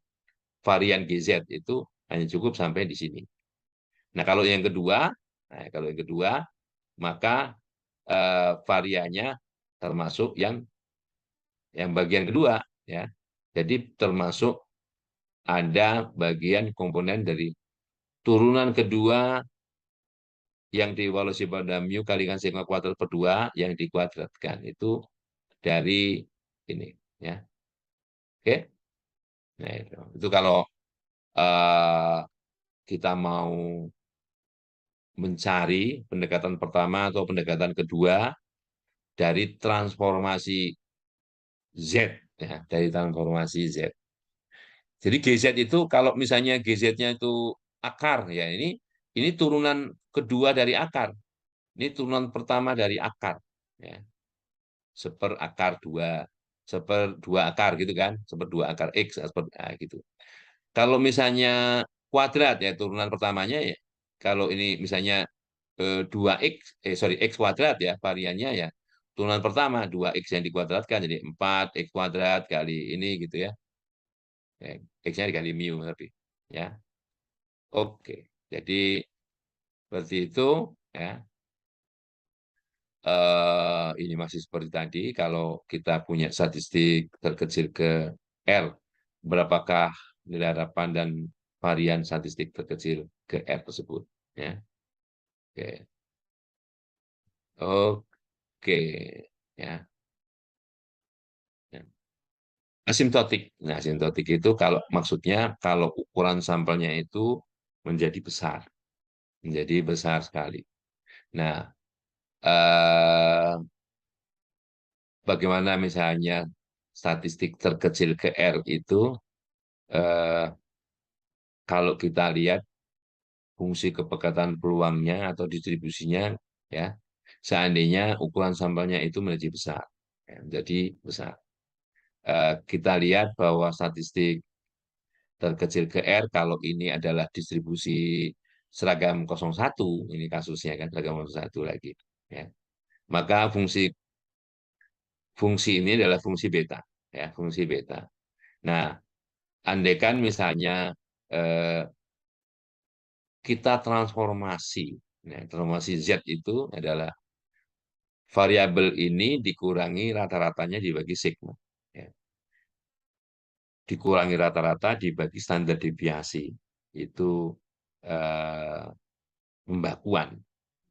varian GZ itu hanya cukup sampai di sini. Nah, kalau yang kedua maka variannya termasuk yang bagian kedua, ya. Jadi termasuk ada bagian komponen dari turunan kedua yang dievaluasi pada mu kalikan sigma kuadrat per 2 yang dikuadratkan itu dari ini, ya. Oke. Nah, itu kalau eh, kita mau mencari pendekatan pertama atau pendekatan kedua dari transformasi Z, ya, dari transformasi Z. Jadi GZ itu kalau misalnya GZ-nya itu akar, ya ini turunan kedua dari akar. Ini turunan pertama dari akar, ya. Seperakar 2, seperdua akar gitu kan, seperdua akar X, gitu. Kalau misalnya kuadrat, ya turunan pertamanya, ya kalau ini misalnya 2x, sorry, x kuadrat, ya variannya, ya turunan pertama 2x yang dikuadratkan jadi 4x kuadrat kali ini gitu ya. X-nya dikali mu tapi, ya. Oke, jadi seperti itu, ya. Ini masih seperti tadi, kalau kita punya statistik terkecil ke R, berapakah nilai harapan dan varian statistik terkecil ke R tersebut, ya. Oke, oke, ya. Ya. Asimptotik. Nah, asimptotik itu kalau maksudnya kalau ukuran sampelnya itu menjadi besar, menjadi besar sekali. Nah, eh, bagaimana misalnya statistik terkecil ke R itu, eh, kalau kita lihat fungsi kepekatan peluangnya atau distribusinya, ya, seandainya ukuran sampelnya itu menjadi besar, ya, menjadi besar. Kita lihat bahwa statistik terkecil ke R kalau ini adalah distribusi seragam 01, ini kasusnya kan seragam 01 lagi, ya. Maka fungsi fungsi ini adalah fungsi beta, ya, fungsi beta. Nah, andaikan misalnya eh, kita transformasi, nah, transformasi Z itu adalah variabel ini dikurangi rata-ratanya dibagi sigma, ya. Dikurangi rata-rata dibagi standar deviasi, itu eh, pembakuan,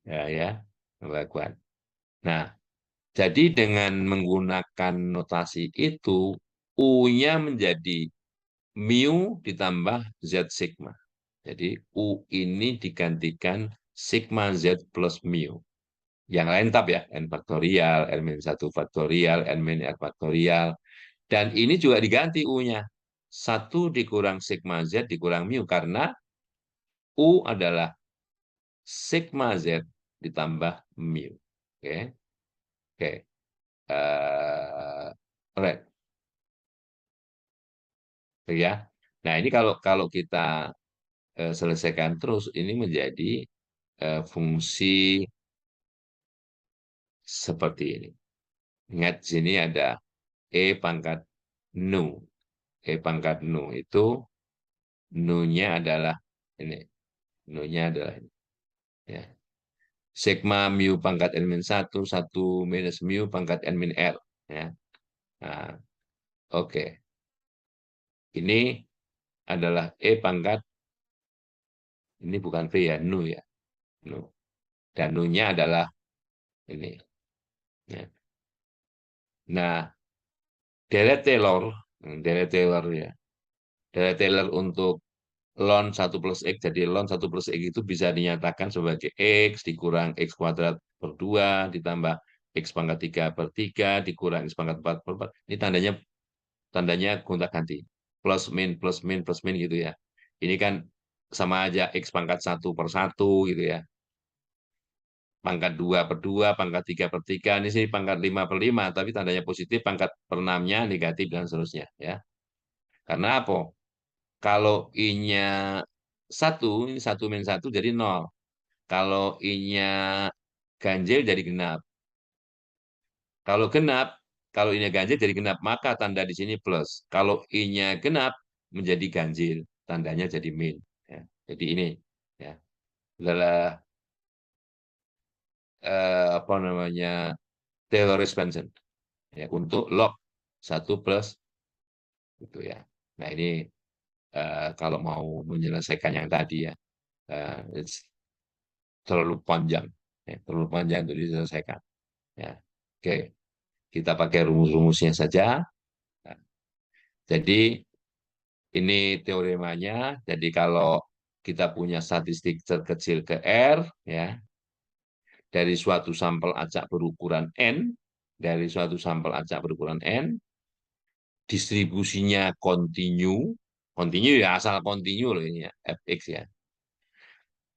ya, pembakuan. Nah, jadi dengan menggunakan notasi itu, U-nya menjadi mu ditambah Z sigma. Jadi U ini digantikan sigma Z plus mu. Yang lain tetap ya, N faktorial, N-1 faktorial, N-R faktorial. Dan ini juga diganti U-nya. 1 dikurang sigma Z dikurang mu, karena U adalah sigma Z ditambah mu. Oke, oke. Alright. Ya. Nah, ini kalau kalau kita selesaikan terus, ini menjadi fungsi seperti ini. Ingat di sini ada E pangkat nu. E pangkat nu itu nu-nya adalah ini. Nu-nya adalah ini. Ya. Sigma mu pangkat N min 1, 1 minus mu pangkat N min R. Ya. Nah, oke. Ini adalah E pangkat, ini bukan V ya, nu ya. Nu. Dan nu-nya adalah ini. Ya. Nah, Deret-Taylor, Deret-Taylor ya. Deret-Taylor untuk ln 1 plus X, jadi ln 1 plus X itu bisa dinyatakan sebagai X dikurang X kuadrat per 2, ditambah X pangkat 3 per 3, dikurang X pangkat 4 per 4. Ini tandanya gonta-ganti. Plus min, plus min gitu ya. Ini kan sama aja X pangkat 1 per 1 gitu ya. Pangkat 2 per 2, pangkat 3 per 3, ini sih pangkat 5 per 5, tapi tandanya positif, pangkat per 6-nya negatif, dan seterusnya. Ya. Karena apa? Kalau I-nya 1, ini 1 min 1 jadi 0. Kalau I-nya ganjil jadi genap. Kalau genap, kalau I-nya ganjil jadi genap, maka tanda di sini plus. Kalau I-nya genap menjadi ganjil, tandanya jadi min. Ya. Jadi ini ya adalah apa namanya Taylor expansion ya untuk log 1 plus itu ya. Nah ini kalau mau menyelesaikan yang tadi ya, it's terlalu panjang, ya, terlalu panjang untuk diselesaikan. Ya. Oke, kita pakai rumus-rumusnya saja. Nah, jadi ini teoremanya. Jadi kalau kita punya statistik terkecil ke R, ya, dari suatu sampel acak berukuran N, dari suatu sampel acak berukuran N, distribusinya kontinu, kontinu ya asal kontinu loh ini ya, fx ya.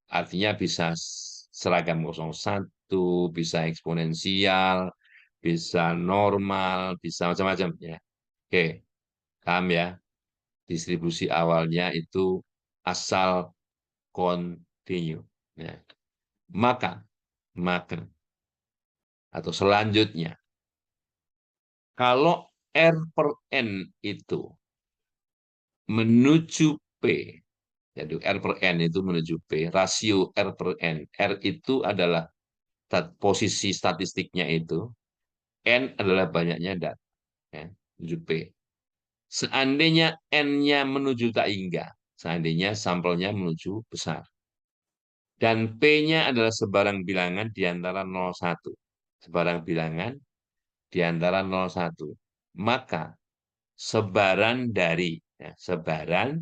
Artinya bisa seragam 01, bisa eksponensial, bisa normal, bisa macam-macam ya. Oke, paham ya? Distribusi awalnya itu asal kontinu. Ya. Maka, maka atau selanjutnya, kalau R per N itu menuju P, jadi R per N itu menuju P, rasio R per N, R itu adalah posisi statistiknya itu, N adalah banyaknya dat, ya, menuju P. Seandainya N-nya menuju tak hingga, seandainya sampelnya menuju besar, dan P-nya adalah sebarang bilangan di antara 0,1, sebarang bilangan di antara 0,1, maka sebaran dari, ya, sebaran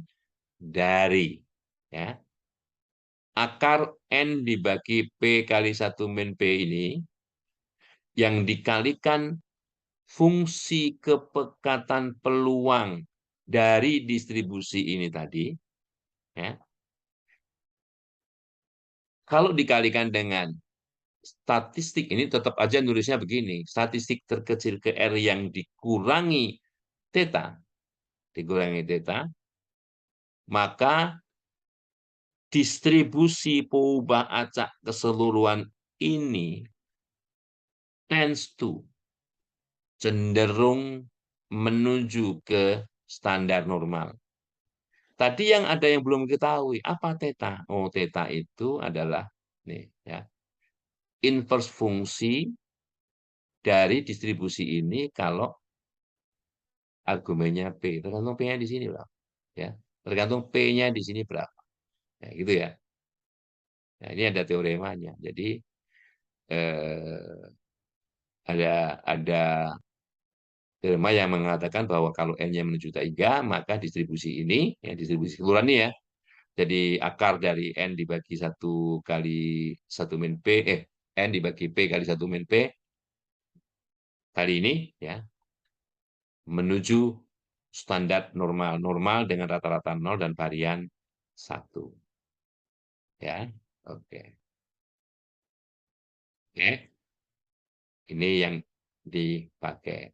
dari, ya, akar N dibagi P kali 1 min P ini, yang dikalikan fungsi kepekatan peluang dari distribusi ini tadi, ya, kalau dikalikan dengan statistik ini tetap aja nulisnya begini, statistik terkecil ke R yang dikurangi theta, maka distribusi peubah acak keseluruhan ini tends to cenderung menuju ke standar normal. Tadi yang ada yang belum diketahui, apa theta? Oh, theta itu adalah nih ya, inverse fungsi dari distribusi ini kalau argumennya P. Tergantung P-nya di sini, Bang. Ya, tergantung P-nya di sini berapa. Ya, gitu ya. Nah, ini ada teoremanya. Jadi eh, ada teorema yang mengatakan bahwa kalau N-nya menuju 3, maka distribusi ini, ya, distribusi keseluruhan ini ya, jadi akar dari N dibagi 1 kali 1 min P, N dibagi P kali 1 min P, kali ini, ya, menuju standar normal. Normal dengan rata-rata 0 dan varian 1. Ya, oke. Oke, ini yang dipakai.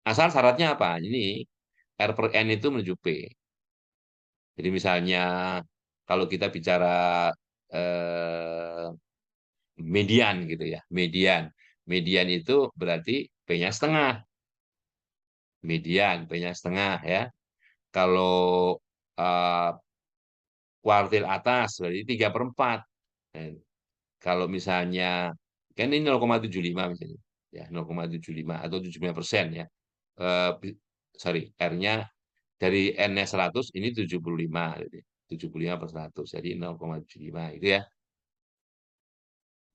Asal syaratnya apa? Ini R per N itu menuju P. Jadi misalnya kalau kita bicara median gitu ya, median. Median itu berarti P-nya setengah, median P-nya setengah ya. Kalau eh, kuartil atas berarti 3/4. Nah, kalau misalnya kan ini 0,75 misalnya, ya 0,75 atau 75% ya. Sorry, R-nya dari N-nya 100 ini 75, jadi 75/100, jadi 0,75 itu ya.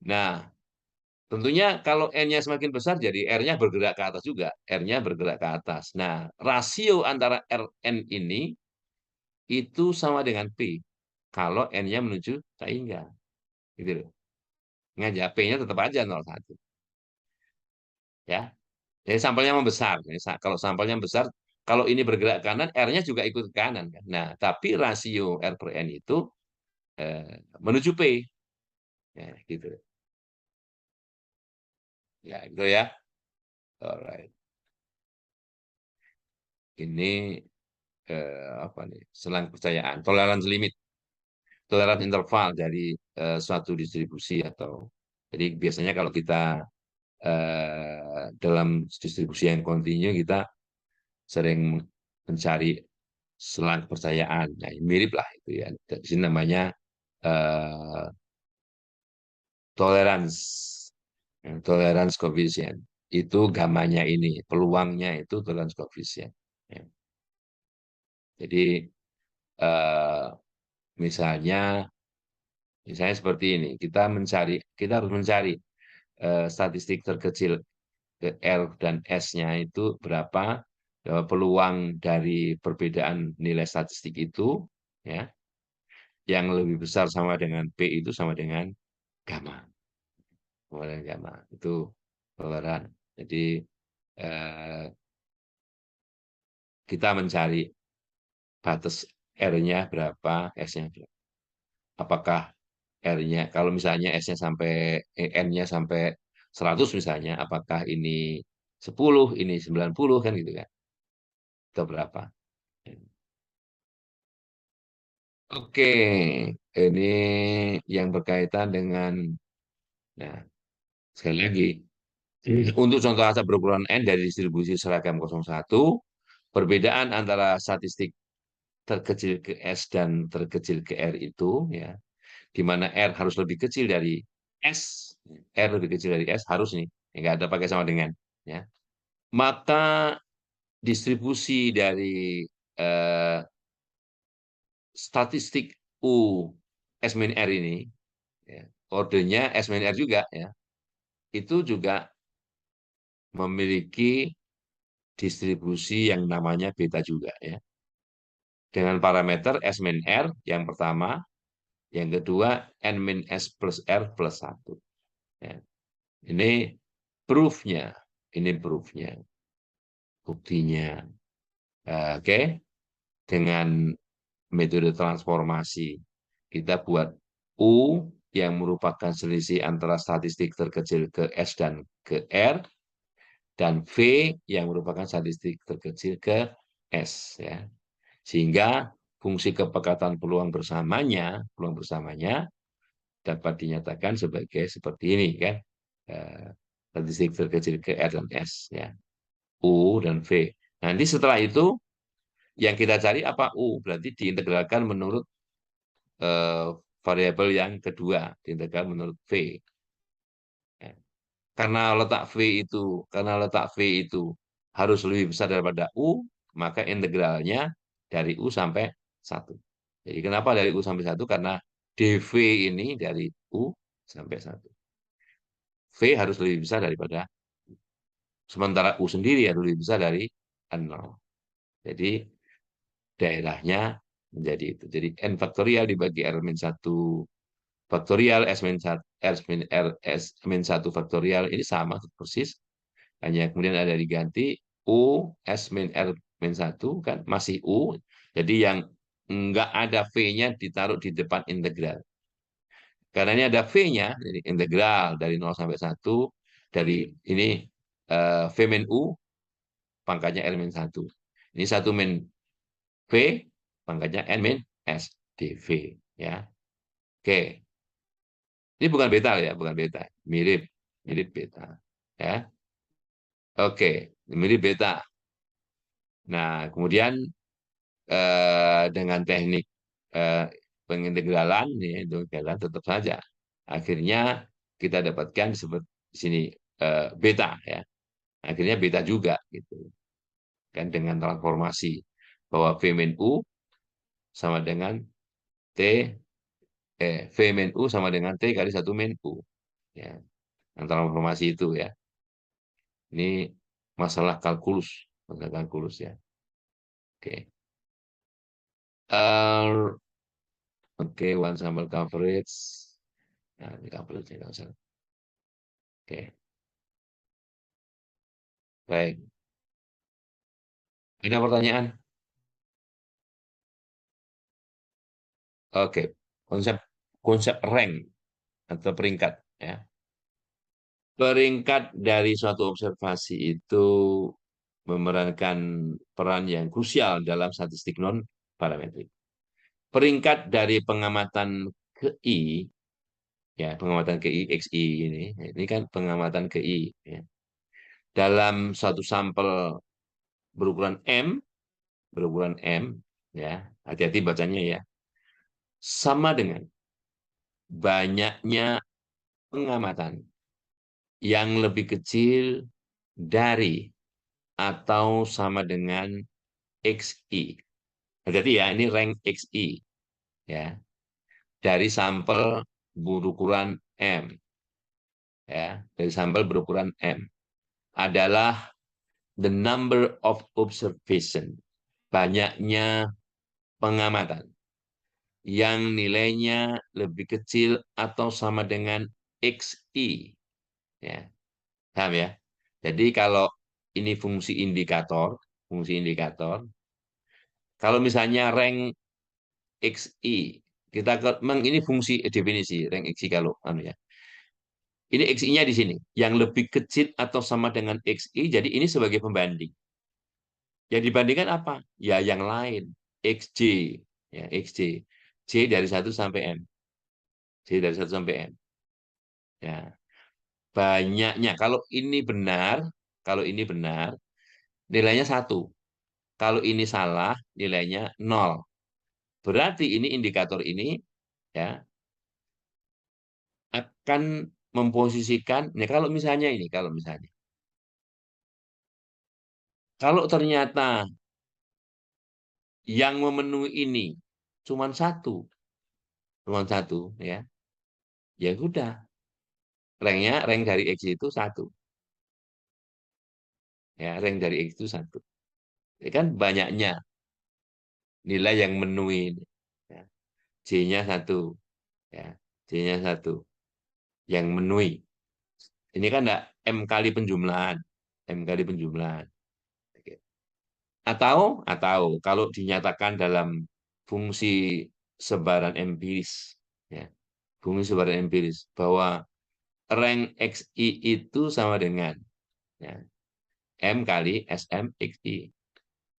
Nah, tentunya kalau N-nya semakin besar, jadi R-nya bergerak ke atas juga. R-nya bergerak ke atas. Nah, rasio antara Rn ini itu sama dengan P. Kalau N-nya menuju Saingga. Gitu loh. Ngajak P-nya tetap aja 0,1. Ya. Jadi sampelnya membesar. Jadi, kalau sampelnya besar, kalau ini bergerak ke kanan, R-nya juga ikut ke kanan, kan. Nah, tapi rasio R per N itu menuju P. Ya, gitu. Ya, gitu ya. Alright. Ini apa nih? Selang kepercayaan, toleransi limit, toleransi interval dari suatu distribusi atau jadi biasanya kalau kita dalam distribusi yang kontinu kita sering mencari selang kepercayaan. Nah, mirip lah itu ya. Di sini namanya eh, tolerance, tolerance coefficient. Itu gamanya ini, peluangnya itu tolerance coefficient. Ya. Jadi eh, misalnya, misalnya seperti ini, kita harus mencari statistik terkecil ke R dan S-nya itu berapa, peluang dari perbedaan nilai statistik itu, ya, yang lebih besar sama dengan P itu sama dengan gamma. Sama dengan gamma. Itu toleran. Jadi eh, kita mencari batas R-nya berapa, S-nya berapa. Apakah R-nya, kalau misalnya S-nya sampai, N-nya sampai 100 misalnya, apakah ini 10, ini 90, kan gitu kan. Atau berapa. Oke, ini yang berkaitan dengan, nah, sekali lagi, untuk contoh asal berukuran N dari distribusi seragam 01, perbedaan antara statistik terkecil ke S dan terkecil ke R itu, ya, di mana R harus lebih kecil dari S, R lebih kecil dari S, harus nih, nggak ada pakai sama dengan, ya. Maka distribusi dari eh, statistik U S min R ini, ya, ordernya S min R juga, ya, itu juga memiliki distribusi yang namanya beta juga, ya, dengan parameter S min R yang pertama, yang kedua N min S plus R plus 1. Ya. Ini proof-nya, ini proof-nya, buktinya. Oke, dengan metode transformasi kita buat U yang merupakan selisih antara statistik terkecil ke S dan ke R, dan V yang merupakan statistik terkecil ke S, ya. Sehingga fungsi kepekatan peluang bersamanya dapat dinyatakan sebagai seperti ini, kan. Statistik terkecil ke R dan S, ya. U dan V. Nanti setelah itu yang kita cari apa? U, berarti diintegralkan menurut eh, variabel yang kedua, diintegralkan menurut V. Ya. Karena letak V itu harus lebih besar daripada U, maka integralnya dari U sampai 1. Jadi kenapa dari U sampai 1? Karena dV ini dari U sampai 1. V harus lebih besar daripada, sementara U sendiri harus lebih besar dari 0. Jadi daerahnya menjadi itu. Jadi N faktorial dibagi R min 1 faktorial, S min 1, S min 1 faktorial, ini sama persis. Hanya kemudian ada diganti U, S min R min 1, kan masih U. Jadi yang enggak ada V-nya ditaruh di depan integral. Karena ini ada V-nya, jadi integral dari 0 sampai 1, dari ini V min U, pangkatnya R min 1. Ini 1 min V, pangkatnya N min S, dV. Ya. Oke, ini bukan beta ya, bukan beta. Mirip, mirip beta. Ya. Oke, mirip beta. Nah, kemudian dengan teknik eh, pengintegralan, ya, integralan tetap saja. Akhirnya kita dapatkan seperti di sini beta ya. Akhirnya beta juga gitu kan dengan transformasi bahwa V min U sama dengan T V min U sama dengan T kali satu min U ya. Antara transformasi itu ya. Ini masalah kalkulus ya. Oke. Oke, one sample coverage. Nah, ini coverage ini salah. Oke, baik. Ada pertanyaan? Oke, konsep konsep rank atau peringkat ya. Peringkat dari suatu observasi itu memerankan peran yang krusial dalam statistik non parametrik. Peringkat dari pengamatan KI ya, pengamatan KI XI ini kan pengamatan KI ya. Dalam satu sampel berukuran M ya, hati-hati bacanya ya, sama dengan banyaknya pengamatan yang lebih kecil dari atau sama dengan XI. Hati-hati ya, ini rank XI ya, dari sampel berukuran M ya, dari sampel berukuran M adalah the number of observation, banyaknya pengamatan yang nilainya lebih kecil atau sama dengan XI. Ya, paham ya? Jadi kalau ini fungsi indikator, kalau misalnya rank XI, kita ini fungsi definisi rank XI kalau anu ya. Ini XI-nya di sini, yang lebih kecil atau sama dengan XI, jadi ini sebagai pembanding. Yang dibandingkan apa? Ya yang lain, XJ, ya XJ, J dari satu sampai M, J dari satu sampai M. Ya, banyaknya. Kalau ini benar, nilainya satu. Kalau ini salah, nilainya nol. Berarti ini indikator ini ya akan memposisikan. Nah, kalau misalnya, kalau ternyata yang memenuhi ini cuma satu ya, ya sudah. Rank dari X itu satu, ya rank dari X itu satu. Ya kan banyaknya nilai yang memenuhi ini. Ya. J-nya satu, ya J-nya satu yang memenuhi. Ini kan enggak M kali penjumlahan, M kali penjumlahan. Oke. Atau kalau dinyatakan dalam fungsi sebaran empiris, ya, fungsi sebaran empiris bahwa rank XI itu sama dengan ya, M kali SMXI.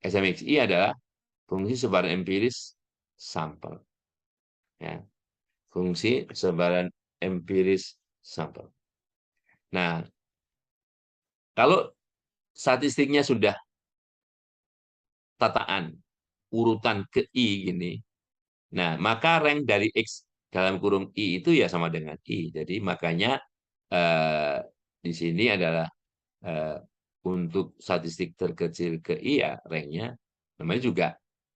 SMXI adalah fungsi sebaran empiris sampel. Ya, fungsi sebaran empiris sampel. Nah, kalau statistiknya sudah tataan urutan ke I gini, nah maka rank dari X dalam kurung I itu ya sama dengan I. Jadi makanya eh, di sini adalah eh, untuk statistik terkecil ke I ya ranknya namanya juga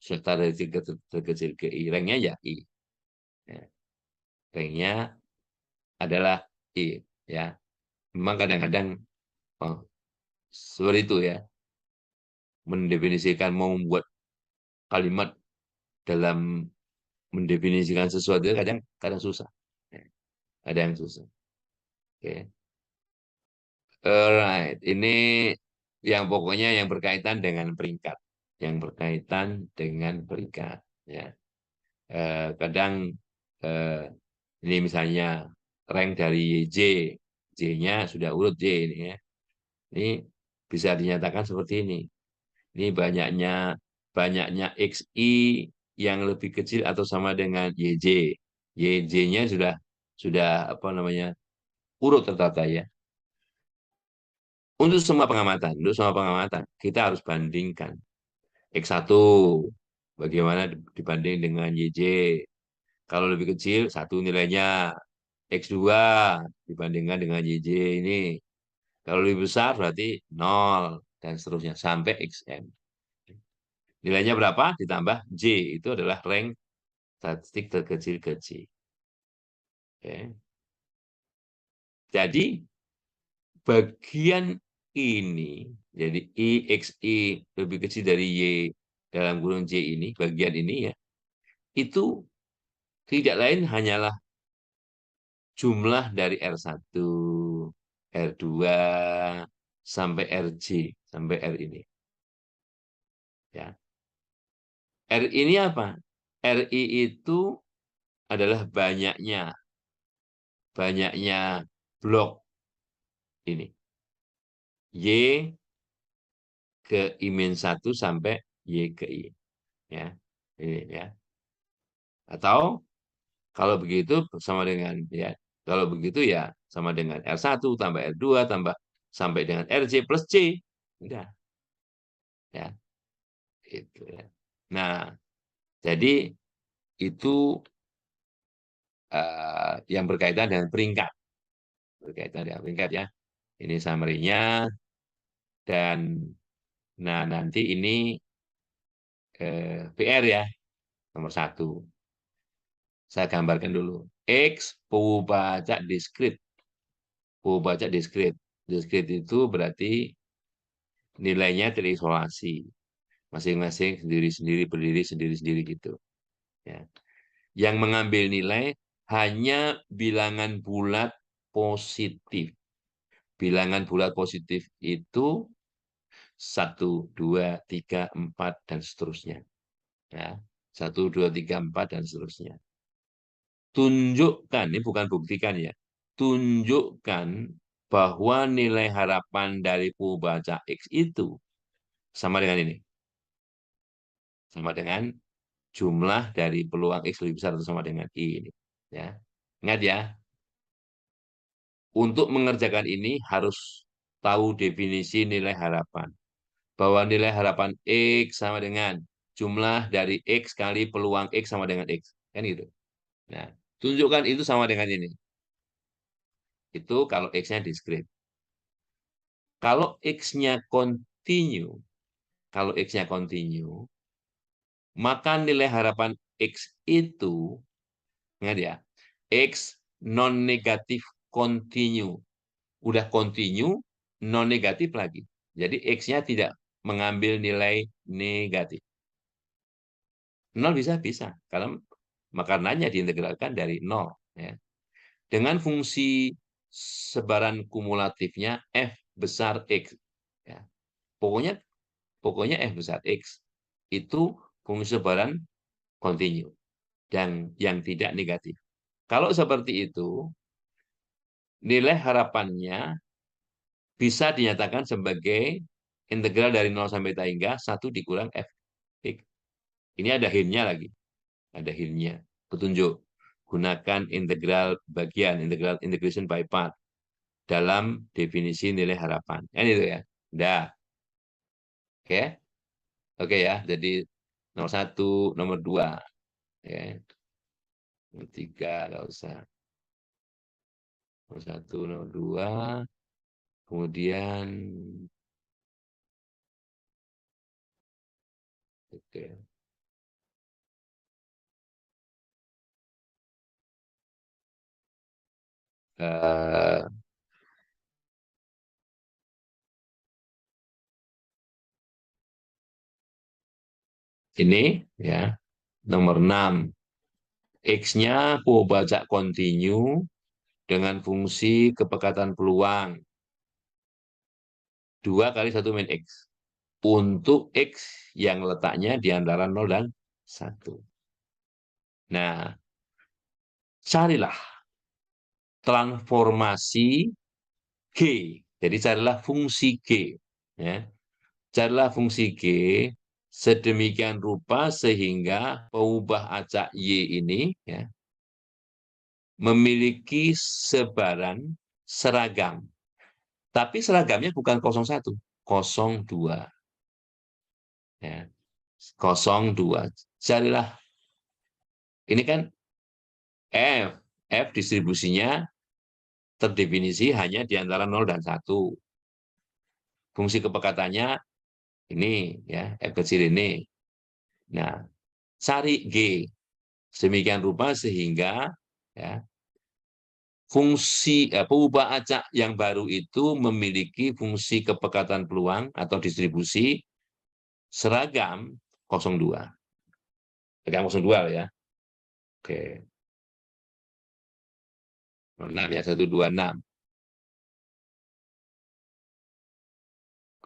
statistik terkecil ke I, ranknya ya I. Ya, ranknya adalah I. Ya, memang kadang-kadang oh, seperti itu ya, mendefinisikan mau membuat kalimat dalam mendefinisikan sesuatu kadang kadang susah. Ya, ada yang susah. Oke. Alright, ini yang pokoknya yang berkaitan dengan peringkat, yang berkaitan dengan peringkat. Ya, kadang eh, ini misalnya rank dari YJ, J-nya sudah urut J ini ya. Ini bisa dinyatakan seperti ini. Ini banyaknya XI yang lebih kecil atau sama dengan YJ. YJ-nya sudah apa namanya urut tertata ya. Untuk semua pengamatan, kita harus bandingkan. X1, bagaimana dibanding dengan YJ. Kalau lebih kecil, 1 nilainya. X2 dibandingkan dengan YJ ini. Kalau lebih besar berarti 0, dan seterusnya, sampai XN. Nilainya berapa? Ditambah J, itu adalah rank statistik terkecil ke J. Oke. Jadi, bagian ini, jadi I, XI lebih kecil dari Y dalam kurung J ini, bagian ini ya, itu tidak lain hanyalah jumlah dari R1, R2, sampai RJ, sampai R ini. Ya. R ini apa? RI itu adalah banyaknya blok ini. Y ke I-1 sampai Y ke I. Ya. Ini ya. Atau kalau begitu sama dengan ya, kalau begitu ya sama dengan R1 tambah R2 tambah sampai dengan RJ plus C. Udah, ya, itu ya. Nah, jadi itu yang berkaitan dengan peringkat, ya. Ini summary-nya, dan nah nanti ini PR ya, nomor 1. Saya gambarkan dulu. X baca diskrit. Baca diskrit. Diskrit itu berarti nilainya terisolasi. Masing-masing sendiri-sendiri, berdiri sendiri-sendiri gitu. Ya. Yang mengambil nilai hanya bilangan bulat positif. Bilangan bulat positif itu 1, 2, 3, 4, dan seterusnya. Ya. 1, 2, 3, 4, dan seterusnya. Tunjukkan, ini bukan buktikan ya, tunjukkan bahwa nilai harapan dari baca X itu sama dengan ini. Sama dengan jumlah dari peluang X lebih besar atau sama dengan I ini. Ya. Ingat ya, untuk mengerjakan ini harus tahu definisi nilai harapan. Bahwa nilai harapan X sama dengan jumlah dari X kali peluang X sama dengan X. Kan gitu. Nah, tunjukkan itu sama dengan ini. Itu kalau X-nya diskrit. Kalau X-nya continue, maka nilai harapan X itu, ingat ya, X non negatif continue. Udah continue, non negatif lagi. Jadi X-nya tidak mengambil nilai negatif. 0 bisa. Karenanya diintegralkan dari 0. Ya. Dengan fungsi sebaran kumulatifnya F besar X. Ya. Pokoknya F besar X itu fungsi sebaran kontinu dan yang tidak negatif. Kalau seperti itu, nilai harapannya bisa dinyatakan sebagai integral dari 0 sampai hingga 1 dikurang F. Ini ada hintnya lagi. Ada hintnya. Petunjuk. Gunakan integral bagian, integration by part dalam definisi nilai harapan. Kan itu ya. Udah. Oke. Oke ya. Jadi nomor 1, nomor 2. Ya. Nomor 3 nggak usah. Nomor 1, nomor 2. Kemudian oke. Eh, ini ya nomor 6. X-nya baca continue dengan fungsi kepekatan peluang 2 kali 1 min X. Untuk X yang letaknya di antara 0 dan 1. Nah, carilah transformasi G. Jadi carilah fungsi G. Ya. Carilah fungsi G sedemikian rupa sehingga pengubah acak Y ini ya, memiliki sebaran seragam. Tapi seragamnya bukan 01, 02. Ya. 02. Carilah. Ini kan F. F distribusinya terdefinisi hanya di antara 0 dan 1. Fungsi kepekatannya ini, ya, F kecil ini. Nah, cari G. Sedemikian rupa sehingga, ya, fungsi pengubah acak yang baru itu memiliki fungsi kepekatan peluang atau distribusi seragam 02. Seragam 02 ya. Oke. 6 ya, 126.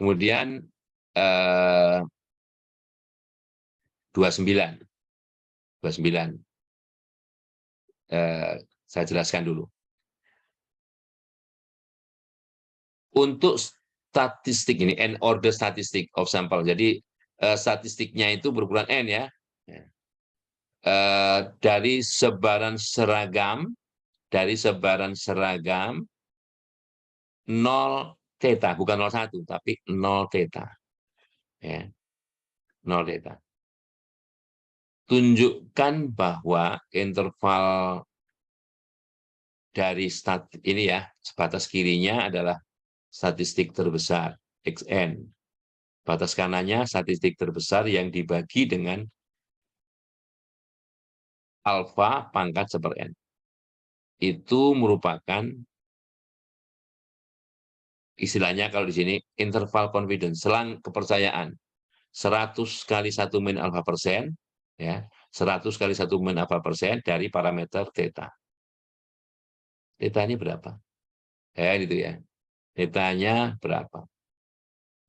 Kemudian 29. 29. Saya jelaskan dulu. Untuk statistik ini, n order statistic of sample. Jadi statistiknya itu berukuran n ya. Dari sebaran seragam 0 theta, bukan 01, tapi 0 theta. Ya, 0 theta. Tunjukkan bahwa interval dari ini ya, batas kirinya adalah statistik terbesar, xn. Batas kanannya statistik terbesar yang dibagi dengan alfa pangkat 1/n. Itu merupakan istilahnya kalau di sini interval confidence, selang kepercayaan. 100 kali 1 min alfa persen, ya, 100 kali 1 min alfa persen dari parameter theta. Theta ini berapa? Ya, gitu ya. Theta-nya berapa?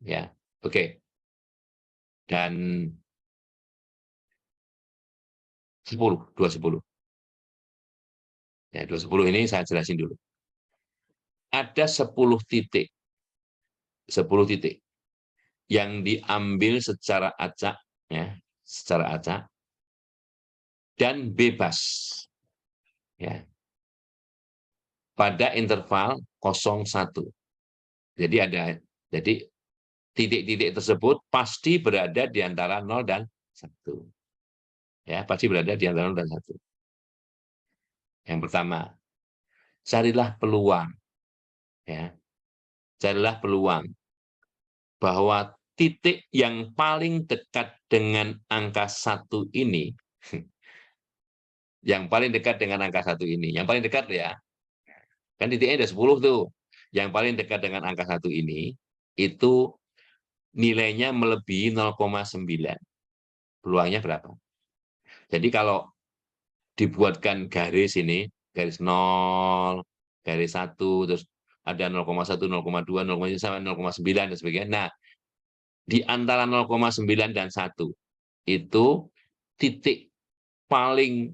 Ya, oke. Dan 10, 210. Ya, 210 ini saya jelasin dulu. Ada 10 titik. 10 titik yang diambil secara acak, ya, secara acak dan bebas, ya, pada interval 01. Jadi titik-titik tersebut pasti berada di antara 0 dan 1. Ya, pasti berada di antara 0 dan 1. Yang pertama, carilah peluang, ya. Carilah peluang bahwa titik yang paling dekat dengan angka 1 ini, yang paling dekat dengan angka 1 ini, yang paling dekat ya, kan titiknya ada 10 tuh, yang paling dekat dengan angka 1 ini, itu nilainya melebihi 0,9. Peluangnya berapa? Jadi kalau dibuatkan garis ini, garis 0, garis 1, terus ada 0,1, 0,2, 0,1 sampai 0,9 dan sebagainya. Nah, di antara 0,9 dan 1 itu titik paling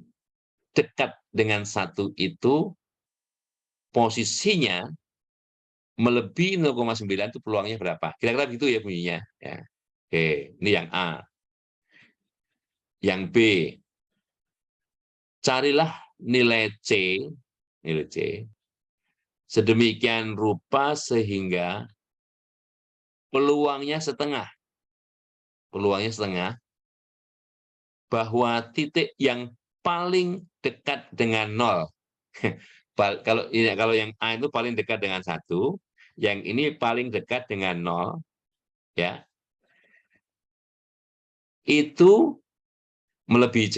dekat dengan 1 itu posisinya melebihi 0,9 itu peluangnya berapa? Kira-kira begitu ya bunyinya. Ya. Oke, ini yang A. Yang B, carilah nilai C sedemikian rupa sehingga peluangnya setengah bahwa titik yang paling dekat dengan 0. Kalau yang A itu paling dekat dengan 1, yang ini paling dekat dengan 0, ya, itu melebihi C.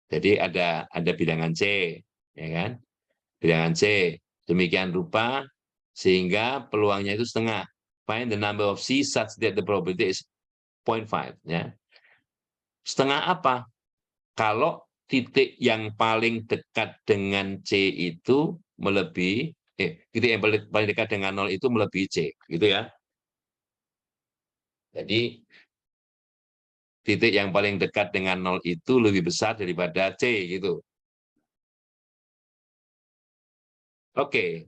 Jadi ada bilangan C, ya kan? Bilangan C. Demikian rupa sehingga peluangnya itu setengah. Find the number of C such that the probability is 0.5, ya. Setengah apa? Kalau titik yang paling dekat dengan C itu melebihi, titik yang paling dekat dengan 0 itu melebihi C, gitu ya. Jadi titik yang paling dekat dengan 0 itu lebih besar daripada C, gitu. Oke,